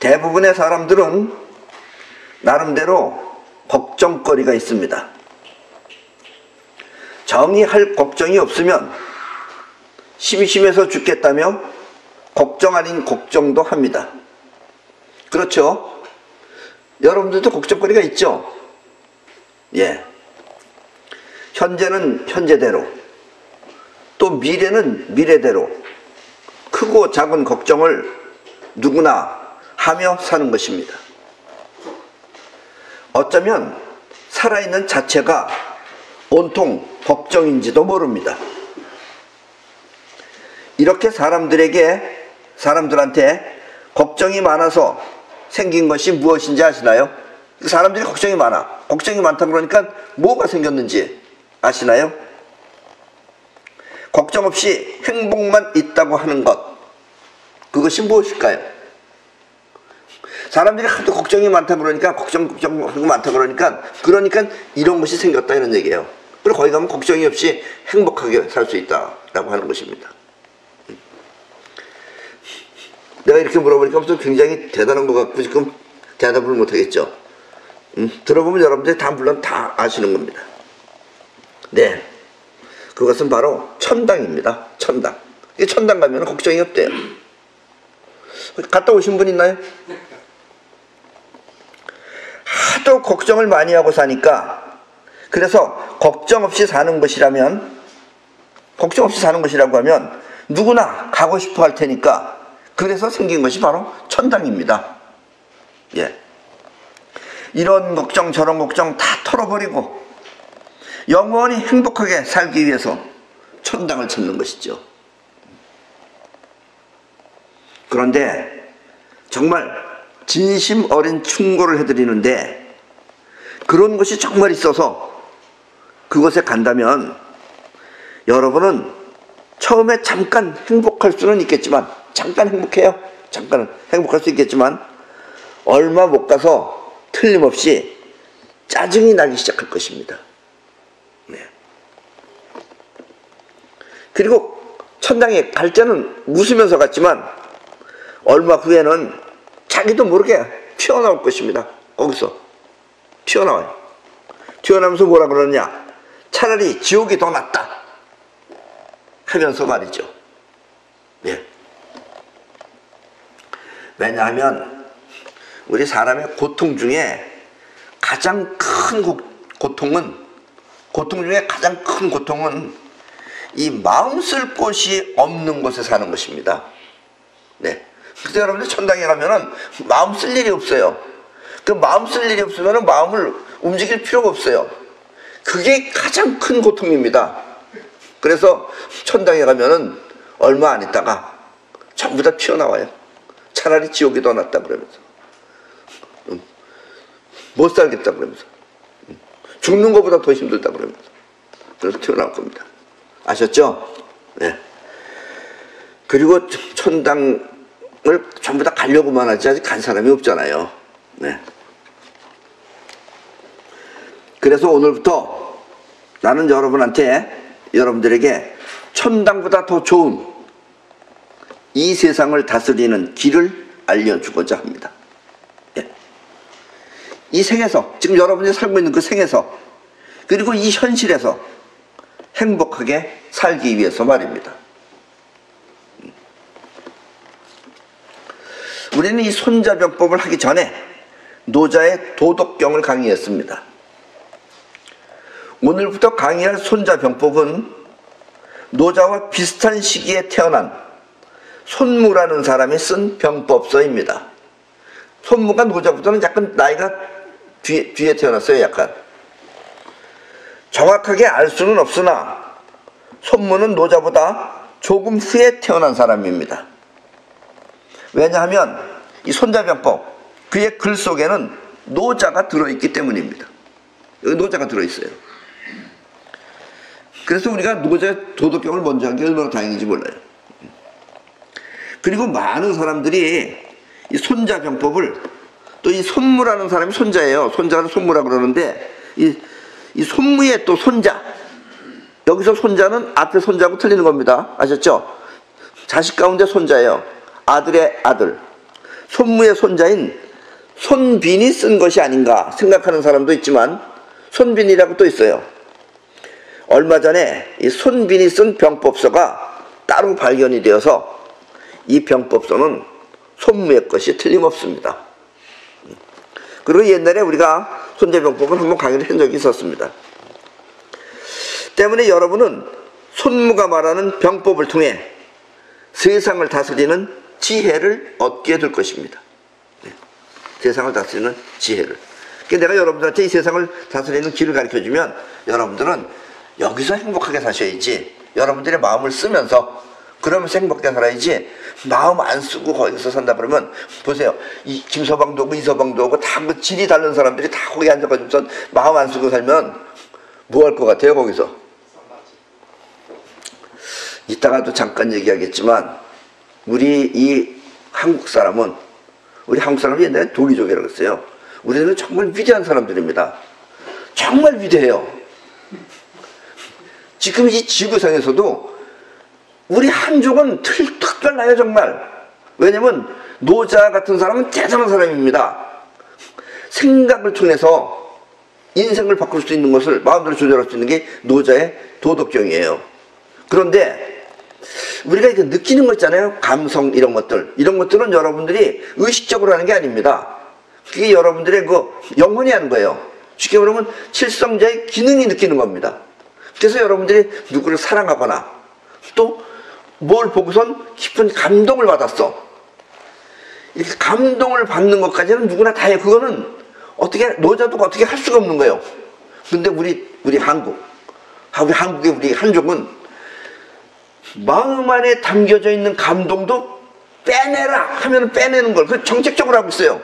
대부분의 사람들은 나름대로 걱정거리가 있습니다. 정이 할 걱정이 없으면 심심해서 죽겠다며 걱정 아닌 걱정도 합니다. 그렇죠? 여러분들도 걱정거리가 있죠? 예. 현재는 현재대로, 또 미래는 미래대로 크고 작은 걱정을 누구나 하며 사는 것입니다. 어쩌면 살아있는 자체가 온통 걱정인지도 모릅니다. 이렇게 사람들한테 걱정이 많아서 생긴 것이 무엇인지 아시나요? 사람들이 걱정이 많다 그러니까 뭐가 생겼는지 아시나요? 걱정 없이 행복만 있다고 하는 것, 그것이 무엇일까요? 사람들이 하도 걱정이 많다 그러니까 걱정하고 많다 그러니까 이런 것이 생겼다 이런 얘기예요. 그리고 거기 가면 걱정이 없이 행복하게 살 수 있다라고 하는 것입니다. 내가 이렇게 물어보니까 무슨 굉장히 대단한 것 같고 지금 대답을 못하겠죠. 들어보면 여러분들이 물론 다 아시는 겁니다. 네, 그것은 바로 천당입니다. 천당. 이 천당 가면 걱정이 없대요. 갔다 오신 분 있나요? 하도 걱정을 많이 하고 사니까, 그래서 걱정 없이 사는 것이라고 하면 누구나 가고 싶어 할 테니까, 그래서 생긴 것이 바로 천당입니다. 예. 이런 걱정 저런 걱정 다 털어버리고 영원히 행복하게 살기 위해서 천당을 찾는 것이죠. 그런데 정말 진심 어린 충고를 해드리는데, 그런 것이 정말 있어서 그곳에 간다면 여러분은 처음에 잠깐 행복할 수는 있겠지만, 잠깐 행복해요. 잠깐은 행복할 수 있겠지만 얼마 못 가서 틀림없이 짜증이 나기 시작할 것입니다. 네. 그리고 천당에 갈 때는 웃으면서 갔지만 얼마 후에는 자기도 모르게 튀어나올 것입니다. 거기서 튀어나와요. 튀어나오면서 뭐라 그러느냐, 차라리 지옥이 더 낫다 하면서 말이죠. 네. 왜냐하면 우리 사람의 고통 중에 가장 큰 고통은 이 마음 쓸 곳이 없는 곳에 사는 것입니다. 네. 그래서 여러분들 천당에 가면은 마음 쓸 일이 없어요. 그 마음 쓸 일이 없으면 마음을 움직일 필요가 없어요. 그게 가장 큰 고통입니다. 그래서 천당에 가면은 얼마 안 있다가 전부 다 튀어나와요. 차라리 지옥이 더 낫다 그러면서, 못 살겠다 그러면서, 죽는 것보다 더 힘들다 그러면서, 그래서 튀어나올 겁니다. 아셨죠? 네. 그리고 천당을 전부 다 가려고만 하지 아직 간 사람이 없잖아요. 네. 그래서 오늘부터 나는 여러분들에게 천당보다 더 좋은 이 세상을 다스리는 길을 알려주고자 합니다. 예. 이 생에서, 지금 여러분이 살고 있는 그 생에서, 그리고 이 현실에서 행복하게 살기 위해서 말입니다. 우리는 이 손자병법을 하기 전에 노자의 도덕경을 강의했습니다. 오늘부터 강의할 손자병법은 노자와 비슷한 시기에 태어난 손무라는 사람이 쓴 병법서입니다. 손무가 노자보다는 약간 나이가 뒤에 태어났어요. 약간. 정확하게 알 수는 없으나 손무는 노자보다 조금 후에 태어난 사람입니다. 왜냐하면 이 손자병법, 그의 글 속에는 노자가 들어있기 때문입니다. 여기 노자가 들어있어요. 그래서 우리가 노자의 도덕경을 먼저 한 게 얼마나 다행인지 몰라요. 그리고 많은 사람들이 이 손자병법을, 또 이 손무라는 사람이 손자예요. 손자는 손무라고 그러는데, 이 손무의 또 손자, 여기서 손자는 앞에 손자하고 틀리는 겁니다. 아셨죠? 자식 가운데 손자예요. 아들의 아들. 손무의 손자인 손빈이 쓴 것이 아닌가 생각하는 사람도 있지만 손빈이라고 또 있어요. 얼마 전에 이 손빈이 쓴 병법서가 따로 발견이 되어서 이 병법서는 손무의 것이 틀림없습니다. 그리고 옛날에 우리가 손자병법을 한번 강의를 한 적이 있었습니다. 때문에 여러분은 손무가 말하는 병법을 통해 세상을 다스리는 지혜를 얻게 될 것입니다. 세상을 다스리는 지혜를. 그러니까 내가 여러분들한테 이 세상을 다스리는 길을 가르쳐주면 여러분들은 여기서 행복하게 사셔야지, 여러분들의 마음을 쓰면서 그러면서 행복하게 살아야지, 마음 안 쓰고 거기서 산다 그러면, 보세요. 이 김서방도 오고 이서방도 오고 다 그 질이 다른 사람들이 다 거기 앉아가지고 마음 안 쓰고 살면 뭐 할 것 같아요, 거기서? 이따가도 잠깐 얘기하겠지만, 우리 이 한국 사람은, 우리 한국 사람이 옛날에 도기족이라고 했어요. 우리는 정말 위대한 사람들입니다. 정말 위대해요. 지금 이 지구상에서도 우리 한족은 특별나요, 정말. 왜냐면 노자 같은 사람은 대단한 사람입니다. 생각을 통해서 인생을 바꿀 수 있는 것을 마음대로 조절할 수 있는 게 노자의 도덕경이에요. 그런데 우리가 이렇게 느끼는 거 있잖아요. 감성 이런 것들은 여러분들이 의식적으로 하는 게 아닙니다. 그게 여러분들의 그 영혼이 하는 거예요. 쉽게 말하면 칠성자의 기능이 느끼는 겁니다. 그래서 여러분들이 누구를 사랑하거나 또 뭘 보고선 깊은 감동을 받았어. 이렇게 감동을 받는 것까지는 누구나 다 해요. 그거는 어떻게, 노자도 어떻게 할 수가 없는 거예요. 근데 우리 한국의 우리 한족은 마음 안에 담겨져 있는 감동도 빼내라 하면 빼내는 걸, 그 정책적으로 하고 있어요.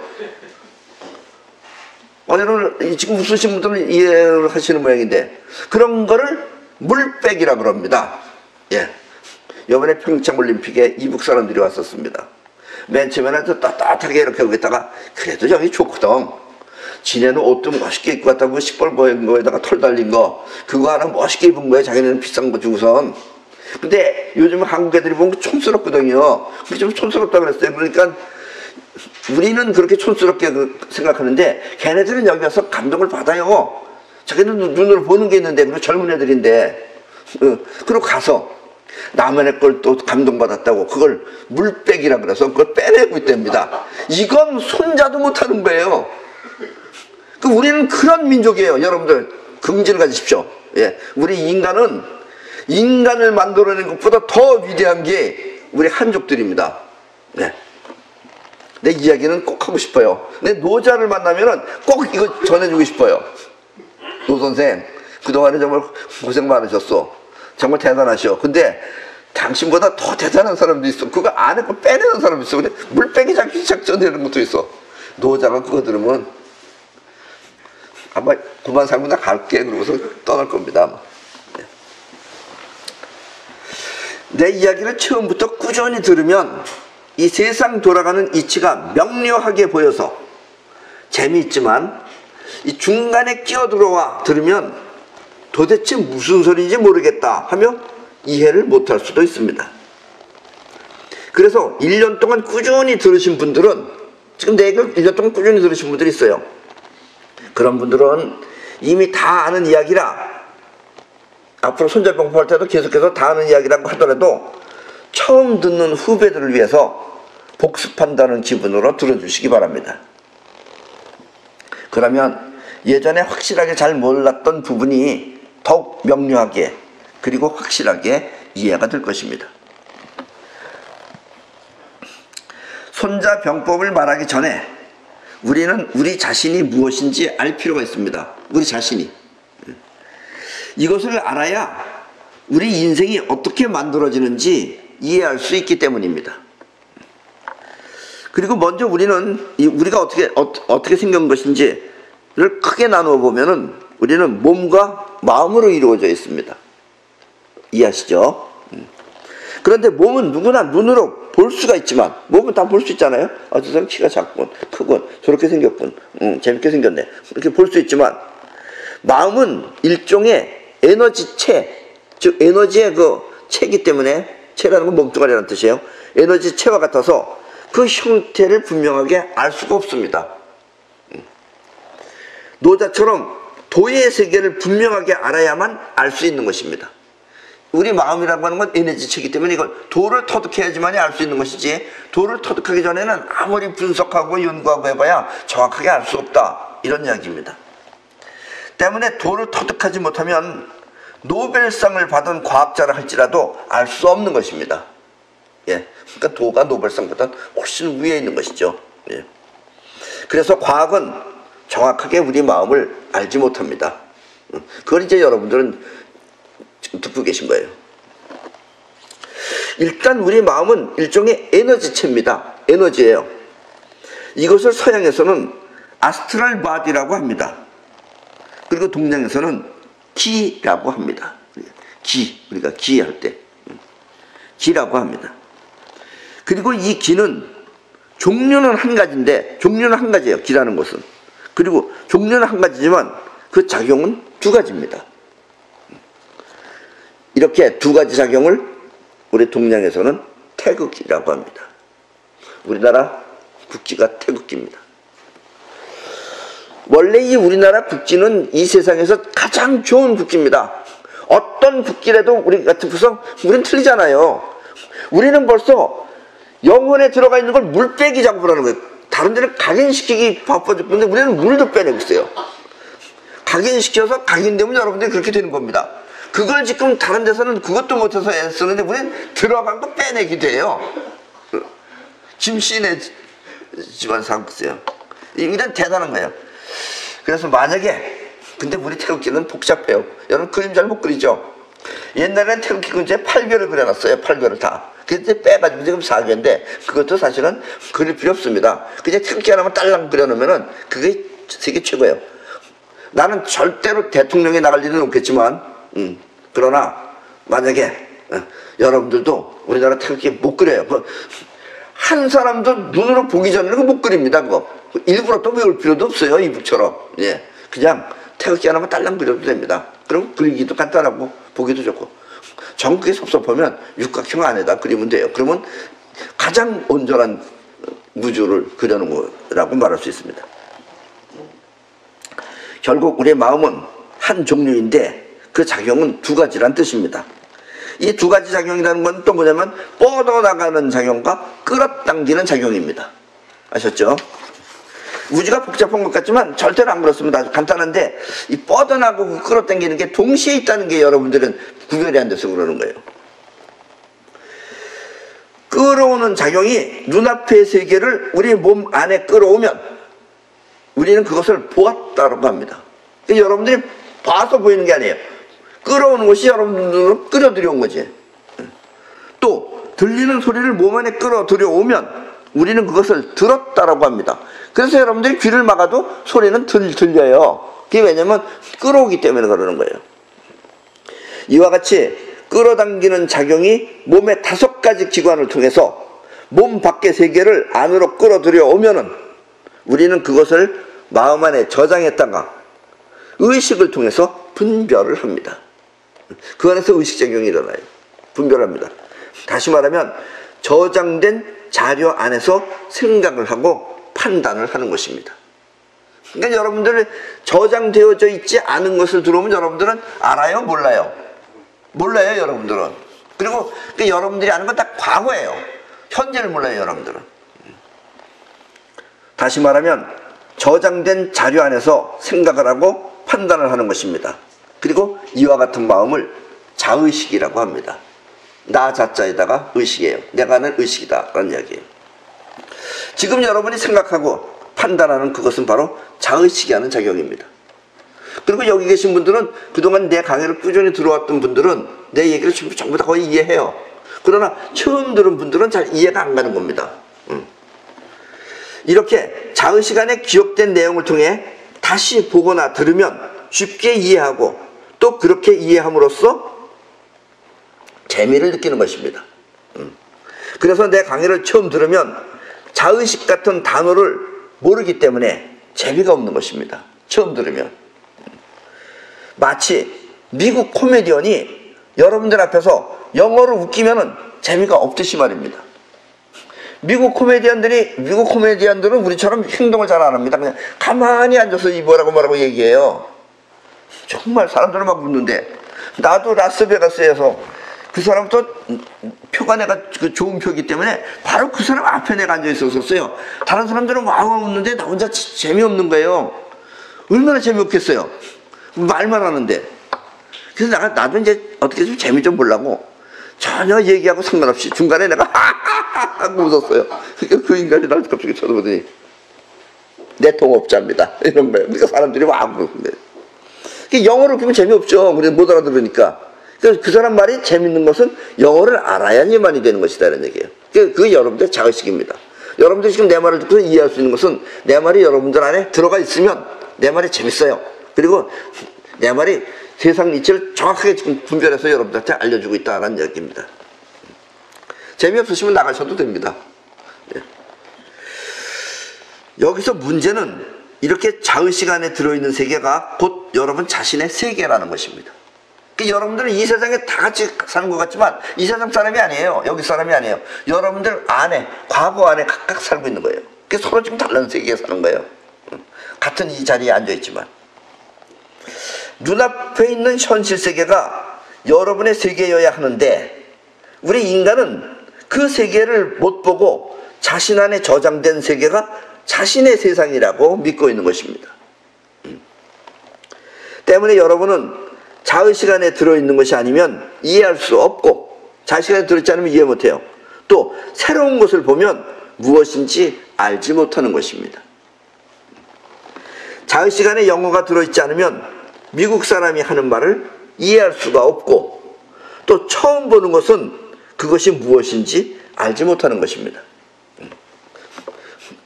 오늘은 지금 웃으신 분들은 이해를 하시는 모양인데, 그런 거를 물빼기라고 합니다. 예. 이번에 평창올림픽에 이북 사람들이 왔었습니다. 맨 처음에는 떳떳하게 이렇게 하고 있다가, 그래도 저기 좋거든. 지네는 옷도 멋있게 입고 왔다고 시뻘 보인 거에다가 털 달린 거, 그거 하나 멋있게 입은 거에 자기네는 비싼 거 주고선. 근데 요즘 한국 애들이 보면 촌스럽거든요. 그게 좀 촌스럽다고 그랬어요. 그러니까 우리는 그렇게 촌스럽게 생각하는데 걔네들은 여기 와서 감동을 받아요. 자기는 눈으로 보는 게 있는데, 그리고 젊은 애들인데, 그리고 가서 남의 걸 또 감동받았다고 그걸 물빼기라 그래서 그걸 빼내고 있답니다. 이건 손자도 못하는 거예요. 우리는 그런 민족이에요. 여러분들 긍지를 가지십시오. 예. 우리 인간을 만들어내는 것보다 더 위대한 게 우리 한족들입니다. 네. 내 이야기는 꼭 하고 싶어요. 내 노자를 만나면은 꼭 이거 전해주고 싶어요. 노 선생, 그동안에 정말 고생 많으셨어. 정말 대단하셔. 근데 당신보다 더 대단한 사람도 있어. 그거 안에 거 빼내는 사람도 있어. 근데 물빼기 작전이라는 것도 있어. 노자가 그거 들으면 아마 그만 살고 나 갈게 그러고서 떠날 겁니다. 아마. 네. 내 이야기를 처음부터 꾸준히 들으면 이 세상 돌아가는 이치가 명료하게 보여서 재미있지만, 이 중간에 끼어들어와 들으면 도대체 무슨 소리인지 모르겠다 하며 이해를 못할 수도 있습니다. 그래서 1년 동안 꾸준히 들으신 분들은, 지금 내 얘기를 1년 동안 꾸준히 들으신 분들이 있어요. 그런 분들은 이미 다 아는 이야기라, 앞으로 손자병법 할 때도 계속해서 다 아는 이야기라고 하더라도 처음 듣는 후배들을 위해서 복습한다는 기분으로 들어주시기 바랍니다. 그러면 예전에 확실하게 잘 몰랐던 부분이 더욱 명료하게 그리고 확실하게 이해가 될 것입니다. 손자병법을 말하기 전에 우리는 우리 자신이 무엇인지 알 필요가 있습니다. 우리 자신이. 이것을 알아야 우리 인생이 어떻게 만들어지는지 이해할 수 있기 때문입니다. 그리고 먼저 우리가 어떻게 생긴 것인지를 크게 나누어 보면은 우리는 몸과 마음으로 이루어져 있습니다. 이해하시죠? 그런데 몸은 누구나 눈으로 볼 수가 있지만, 몸은 다 볼 수 있잖아요. 저 사람 키가 작군, 크군, 저렇게 생겼군, 재밌게 생겼네, 이렇게 볼 수 있지만, 마음은 일종의 에너지체, 즉 에너지의 그 체이기 때문에, 체라는 건 몸뚱아리라는 뜻이에요. 에너지 체와 같아서 그 형태를 분명하게 알 수가 없습니다. 노자처럼 도의 세계를 분명하게 알아야만 알 수 있는 것입니다. 우리 마음이라고 하는 건 에너지체이기 때문에 이걸 도를 터득해야지만이 알 수 있는 것이지, 도를 터득하기 전에는 아무리 분석하고 연구하고 해봐야 정확하게 알 수 없다, 이런 이야기입니다. 때문에 도를 터득하지 못하면 노벨상을 받은 과학자라 할지라도 알 수 없는 것입니다. 예, 그러니까 도가 노벨상보다 훨씬 위에 있는 것이죠. 예. 그래서 과학은 정확하게 우리 마음을 알지 못합니다. 그걸 이제 여러분들은 지금 듣고 계신 거예요. 일단 우리 마음은 일종의 에너지체입니다. 에너지예요. 이것을 서양에서는 아스트랄 바디라고 합니다. 그리고 동양에서는 기라고 합니다. 기, 우리가 기할 때 기라고 합니다. 그리고 이 기는 종류는 한 가지인데, 종류는 한 가지예요, 기라는 것은. 그리고 종류는 한 가지지만 그 작용은 두 가지입니다. 이렇게 두 가지 작용을 우리 동양에서는 태극기라고 합니다. 우리나라 국기가 태극기입니다. 원래 이 우리나라 국기는 이 세상에서 가장 좋은 국기입니다. 어떤 국기라도 우리 같은 구성, 우리는 틀리잖아요. 우리는 벌써 영혼에 들어가 있는 걸 물빼기 작업을 하는 거예요. 다른 데는 각인시키기 바빠 죽는데 우리는 물도 빼내고 있어요. 각인시켜서 각인되면 여러분들이 그렇게 되는 겁니다. 그걸 지금 다른 데서는 그것도 못해서 애쓰는데 우리는 들어간 거 빼내기 돼요. 김씨네 집안 상국세요. 이건 대단한 거예요. 그래서 만약에, 근데 우리 태극기는 복잡해요. 여러분 그림 잘 못 그리죠? 옛날에는 태극기 근처에 8개를 그려놨어요. 8개를 다. 그때 빼가지고 지금 4개인데 그것도 사실은 그릴 필요 없습니다. 그냥 태극기 하나만 딸랑 그려놓으면은 그게 세계 최고예요. 나는 절대로 대통령에 나갈 일은 없겠지만, 그러나 만약에 여러분들도 우리나라 태극기 못 그려요. 한 사람도 눈으로 보기 전에는 못 그립니다. 그거 일부러 또 외울 필요도 없어요. 이북처럼. 예, 그냥 태극기 하나만 딸랑 그려도 됩니다. 그럼 그리기도 간단하고 보기도 좋고. 전국에 섭섭하면 육각형 안에다 그리면 돼요. 그러면 가장 온전한 우주를 그려놓은 거라고 말할 수 있습니다. 결국 우리의 마음은 한 종류인데 그 작용은 두 가지란 뜻입니다. 이 두 가지 작용이라는 건 또 뭐냐면 뻗어나가는 작용과 끌어당기는 작용입니다. 아셨죠? 우주가 복잡한 것 같지만 절대로 안 그렇습니다. 아주 간단한데 이 뻗어나가고 끌어당기는 게 동시에 있다는 게 여러분들은 구별이 안 돼서 그러는 거예요. 끌어오는 작용이 눈앞의 세계를 우리 몸 안에 끌어오면 우리는 그것을 보았다고 합니다. 여러분들이 봐서 보이는 게 아니에요. 끌어오는 것이 여러분들로 끌어들여온 거지. 또 들리는 소리를 몸 안에 끌어들여오면 우리는 그것을 들었다라고 합니다. 그래서 여러분들이 귀를 막아도 소리는 들려요. 그게 왜냐면 끌어오기 때문에 그러는 거예요. 이와 같이 끌어당기는 작용이 몸의 5가지 기관을 통해서 몸 밖의 세계를 안으로 끌어들여 오면은 우리는 그것을 마음 안에 저장했다가 의식을 통해서 분별을 합니다. 그 안에서 의식작용이 일어나요. 분별합니다. 다시 말하면 저장된 자료 안에서 생각을 하고 판단을 하는 것입니다. 그러니까 여러분들 저장되어져 있지 않은 것을 들어오면 여러분들은 알아요? 몰라요? 몰라요, 여러분들은. 그리고 여러분들이 아는 건 다 과거예요. 현재를 몰라요, 여러분들은. 다시 말하면 저장된 자료 안에서 생각을 하고 판단을 하는 것입니다. 그리고 이와 같은 마음을 자의식이라고 합니다. 나 자자에다가 의식이에요. 내가 하는 의식이다 라는 이야기예요. 지금 여러분이 생각하고 판단하는 그것은 바로 자의식이 하는 작용입니다. 그리고 여기 계신 분들은 그동안 내 강의를 꾸준히 들어왔던 분들은 내 얘기를 전부 다 거의 이해해요. 그러나 처음 들은 분들은 잘 이해가 안 가는 겁니다. 이렇게 자의식 안에 기억된 내용을 통해 다시 보거나 들으면 쉽게 이해하고 또 그렇게 이해함으로써 재미를 느끼는 것입니다. 그래서 내 강의를 처음 들으면 자의식 같은 단어를 모르기 때문에 재미가 없는 것입니다. 처음 들으면. 마치 미국 코미디언이 여러분들 앞에서 영어로 웃기면은 재미가 없듯이 말입니다. 미국 코미디언들은 우리처럼 행동을 잘 안 합니다. 그냥 가만히 앉아서 이 뭐라고 얘기해요. 정말 사람들은 막 묻는데, 나도 라스베가스에서 그 사람도 표가 내가 그 좋은 표기 때문에 바로 그 사람 앞에 내가 앉아 있었어요. 다른 사람들은 와우 웃는데 나 혼자 재미없는 거예요. 얼마나 재미없겠어요. 말만 하는데. 그래서 나도 이제 어떻게 좀 재미 좀 보려고 전혀 얘기하고 상관없이 중간에 내가 하하하 하고 웃었어요. 그 인간이 날 갑자기 쳐다보더니 내 동업자입니다 이런 거예요. 그러니까 사람들이 와우 웃는데, 영어를 그러면 재미없죠. 그래서 못 알아들으니까. 그 사람 말이 재밌는 것은 영어를 알아야지만이 되는 것이다 이런 얘기예요. 그게 여러분들의 자의식입니다. 여러분들이 지금 내 말을 듣고 이해할 수 있는 것은 내 말이 여러분들 안에 들어가 있으면 내 말이 재밌어요. 그리고 내 말이 세상 이치를 정확하게 지금 분별해서 여러분들한테 알려주고 있다는 얘기입니다. 재미없으시면 나가셔도 됩니다. 여기서 문제는 이렇게 자의식 안에 들어있는 세계가 곧 여러분 자신의 세계라는 것입니다. 여러분들은 이 세상에 다 같이 사는 것 같지만 이 세상 사람이 아니에요. 여기 사람이 아니에요. 여러분들 안에, 과거 안에 각각 살고 있는 거예요. 서로 지금 다른 세계에 사는 거예요. 같은 이 자리에 앉아있지만. 눈앞에 있는 현실 세계가 여러분의 세계여야 하는데, 우리 인간은 그 세계를 못 보고 자신 안에 저장된 세계가 자신의 세상이라고 믿고 있는 것입니다. 때문에 여러분은 자의식 안에 들어있는 것이 아니면 이해할 수 없고, 자의식 안에 들어있지 않으면 이해 못해요. 또 새로운 것을 보면 무엇인지 알지 못하는 것입니다. 자의식 안에 영어가 들어있지 않으면 미국 사람이 하는 말을 이해할 수가 없고, 또 처음 보는 것은 그것이 무엇인지 알지 못하는 것입니다.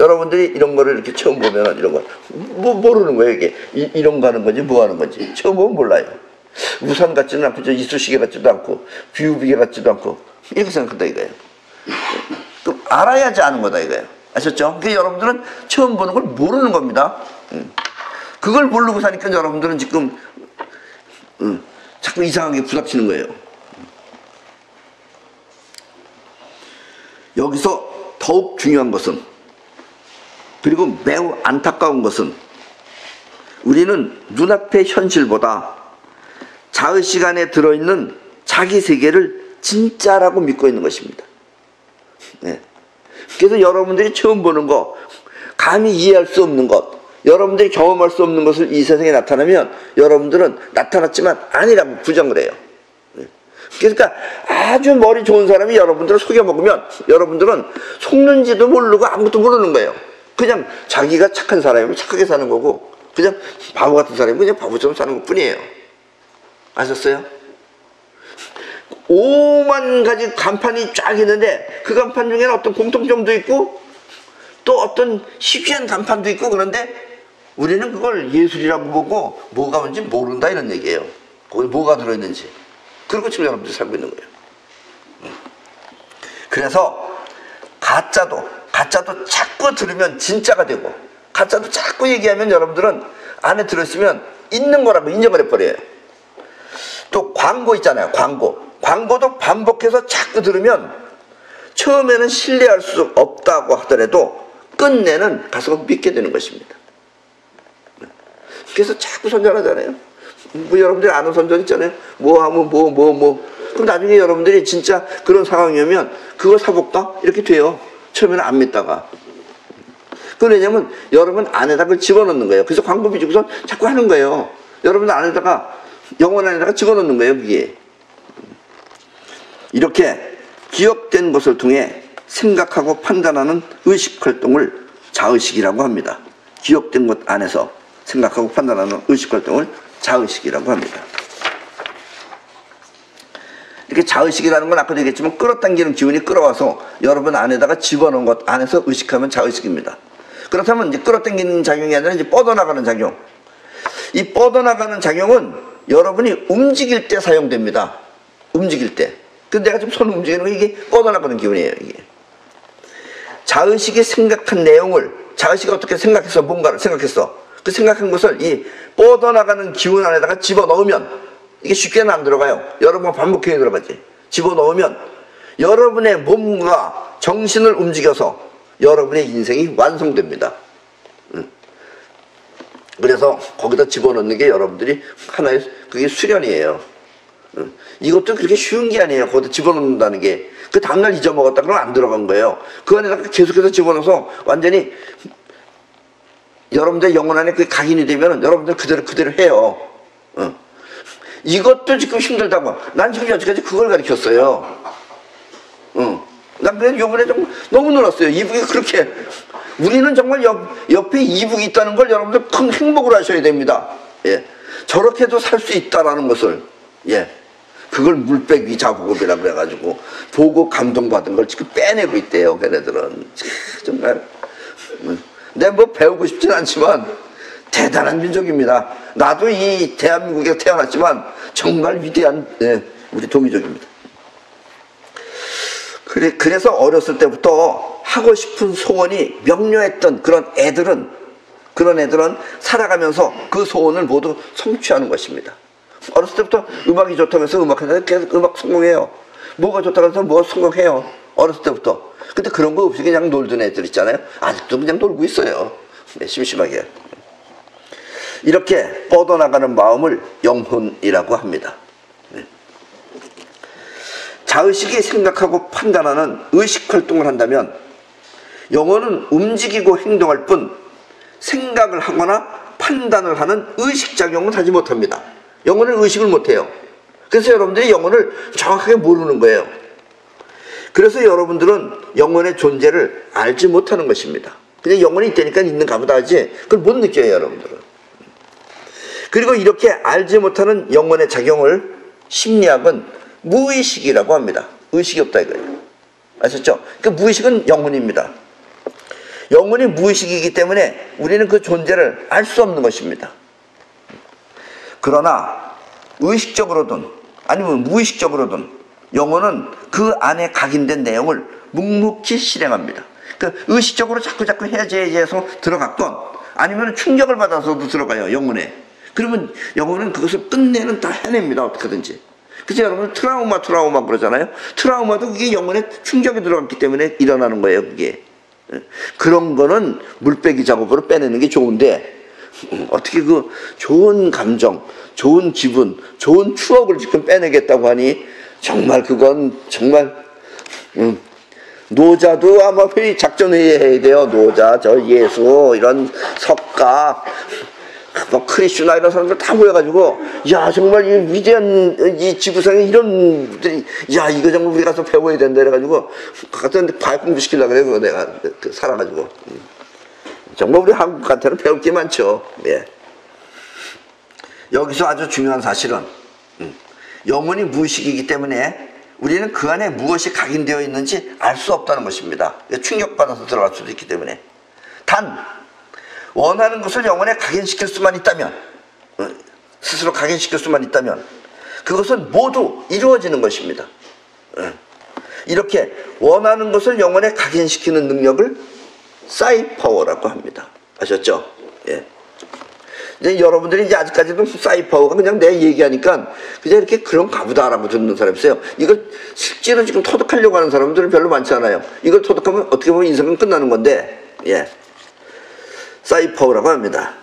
여러분들이 이런 거를 이렇게 처음 보면 이런 거 모르는 거예요. 이게 이런 거 하는 건지 뭐 하는 건지 처음 보면 몰라요. 우산 같지는 않고, 이쑤시개 같지도 않고, 비우비개 같지도 않고, 이렇게 생각한다 이거예요. 또 알아야지 아는 거다 이거예요. 아셨죠? 그러니까 여러분들은 처음 보는 걸 모르는 겁니다. 그걸 모르고 사니까 여러분들은 지금 자꾸 이상하게 부닥치는 거예요. 여기서 더욱 중요한 것은, 그리고 매우 안타까운 것은, 우리는 눈앞의 현실보다 자의식 안에 들어있는 자기 세계를 진짜라고 믿고 있는 것입니다. 네. 그래서 여러분들이 처음 보는 거, 감히 이해할 수 없는 것, 여러분들이 경험할 수 없는 것을 이 세상에 나타나면 여러분들은 나타났지만 아니라고 부정을 해요. 네. 그러니까 아주 머리 좋은 사람이 여러분들을 속여먹으면 여러분들은 속는지도 모르고 아무것도 모르는 거예요. 그냥 자기가 착한 사람이면 착하게 사는 거고, 그냥 바보 같은 사람이면 그냥 바보처럼 사는 것 뿐이에요. 아셨어요? 5만 가지 간판이 쫙 있는데 그 간판 중에는 어떤 공통점도 있고 또 어떤 희귀한 간판도 있고, 그런데 우리는 그걸 예술이라고 보고 뭐가 뭔지 모른다 이런 얘기예요. 거기 뭐가 들어있는지. 그리고 지금 여러분들이 살고 있는 거예요. 그래서 가짜도 자꾸 들으면 진짜가 되고, 가짜도 자꾸 얘기하면 여러분들은 안에 들었으면 있는 거라고 인정을 해버려요. 또 광고 있잖아요. 광고도 반복해서 자꾸 들으면 처음에는 신뢰할 수 없다고 하더라도 끝내는 가서 믿게 되는 것입니다. 그래서 자꾸 선전하잖아요. 뭐 여러분들이 아는 선전 있잖아요. 뭐 하면 뭐. 그럼 나중에 여러분들이 진짜 그런 상황이 오면 그거 사볼까? 이렇게 돼요. 처음에는 안 믿다가. 그건 왜냐면 여러분 안에다 그걸 집어넣는 거예요. 그래서 광고 비주고서 자꾸 하는 거예요. 여러분 안에다가, 영혼 안에다가 집어넣는 거예요, 그게. 이렇게 기억된 것을 통해 생각하고 판단하는 의식활동을 자의식이라고 합니다. 기억된 것 안에서 생각하고 판단하는 의식활동을 자의식이라고 합니다. 이렇게 자의식이라는 건 아까도 얘기했지만 끌어당기는 기운이 끌어와서 여러분 안에다가 집어넣은 것 안에서 의식하면 자의식입니다. 그렇다면 이제 끌어당기는 작용이 아니라 이제 뻗어나가는 작용. 이 뻗어나가는 작용은 여러분이 움직일 때 사용됩니다. 움직일 때. 근데 내가 지금 손 움직이는 거 이게 뻗어나가는 기운이에요. 이게. 자의식이 생각한 내용을, 자의식이 어떻게 생각해서 뭔가를 생각했어. 그 생각한 것을 이 뻗어나가는 기운 안에다가 집어넣으면 이게 쉽게는 안 들어가요. 여러 번 반복해야 들어가지. 집어넣으면 여러분의 몸과 정신을 움직여서 여러분의 인생이 완성됩니다. 그래서 거기다 집어넣는 게 여러분들이 하나의 그게 수련이에요. 이것도 그렇게 쉬운 게 아니에요. 거기다 집어넣는다는 게. 그 다음날 잊어먹었다 그러면 안 들어간 거예요. 그 안에다가 계속해서 집어넣어서 완전히 여러분들 영혼 안에 그게 각인이 되면 여러분들 그대로 해요. 이것도 지금 힘들다고. 난 지금 여태까지 그걸 가르쳤어요. 난 그래도 요번에 좀 너무 놀랐어요. 이북이 그렇게. 우리는 정말 옆에 이북이 있다는 걸 여러분들 큰 행복을 하셔야 됩니다. 예. 저렇게도 살 수 있다라는 것을. 예. 그걸 물빼기 자보급이라 그래가지고 보고 감동받은 걸 지금 빼내고 있대요. 걔네들은. 정말. 내가 뭐 배우고 싶진 않지만 대단한 민족입니다. 나도 이 대한민국에 태어났지만 정말 위대한 우리 동이족입니다. 그래서 어렸을 때부터 하고 싶은 소원이 명료했던 그런 애들은 살아가면서 그 소원을 모두 성취하는 것입니다. 어렸을 때부터 음악이 좋다고 해서 음악하다가 계속 음악 성공해요. 뭐가 좋다고 해서 뭐 성공해요. 어렸을 때부터. 근데 그런 거 없이 그냥 놀던 애들 있잖아요. 아직도 그냥 놀고 있어요. 네, 심심하게. 이렇게 뻗어나가는 마음을 영혼이라고 합니다. 네. 자의식이 생각하고 판단하는 의식활동을 한다면 영혼은 움직이고 행동할 뿐 생각을 하거나 판단을 하는 의식작용은 하지 못합니다. 영혼은 의식을 못해요. 그래서 여러분들이 영혼을 정확하게 모르는 거예요. 그래서 여러분들은 영혼의 존재를 알지 못하는 것입니다. 그냥 영혼이 있다니까 있는가 보다 하지 그걸 못 느껴요, 여러분들은. 그리고 이렇게 알지 못하는 영혼의 작용을 심리학은 무의식이라고 합니다. 의식이 없다 이거예요. 아셨죠? 그 무의식은 영혼입니다. 영혼이 무의식이기 때문에 우리는 그 존재를 알 수 없는 것입니다. 그러나 의식적으로든 아니면 무의식적으로든 영혼은 그 안에 각인된 내용을 묵묵히 실행합니다. 그 의식적으로 자꾸 해야지 해서 들어갔건 아니면 충격을 받아서도 들어가요, 영혼에. 그러면 영혼은 그것을 끝내는 다 해냅니다, 어떻게든지. 그래서 여러분 트라우마 그러잖아요. 트라우마도 그게 영혼에 충격이 들어갔기 때문에 일어나는 거예요, 그게. 그런 거는 물빼기 작업으로 빼내는 게 좋은데 어떻게 그 좋은 감정, 좋은 기분, 좋은 추억을 지금 빼내겠다고 하니 정말 그건 정말 노자도 아마 작전회의 해야 돼요. 노자, 예수, 이런 석가, 뭐 크리슈나 이런 사람들 다 모여가지고 야 정말 이 위대한 이 지구상에 이런 분들이 야 이거 정말 우리 가서 배워야 된다 그래가지고 가서 과학 공부 시키려고 그래요. 그거 내가 살아가지고 정말 우리 한국한테는 배울 게 많죠. 예. 여기서 아주 중요한 사실은 영혼이 무의식이기 때문에 우리는 그 안에 무엇이 각인되어 있는지 알 수 없다는 것입니다. 충격받아서 들어갈 수도 있기 때문에. 단 원하는 것을 영혼에 각인시킬 수만 있다면, 스스로 각인시킬 수만 있다면 그것은 모두 이루어지는 것입니다. 이렇게 원하는 것을 영혼에 각인시키는 능력을 사이파워라고 합니다. 아셨죠? 예. 이제 여러분들이 이제 아직까지도 사이파워가 그냥 내 얘기하니까 그냥 이렇게 그런가 보다라고 듣는 사람이 있어요. 이걸 실제로 지금 터득하려고 하는 사람들은 별로 많지 않아요. 이걸 터득하면 어떻게 보면 인생은 끝나는 건데, 예. 사이파워라고 합니다.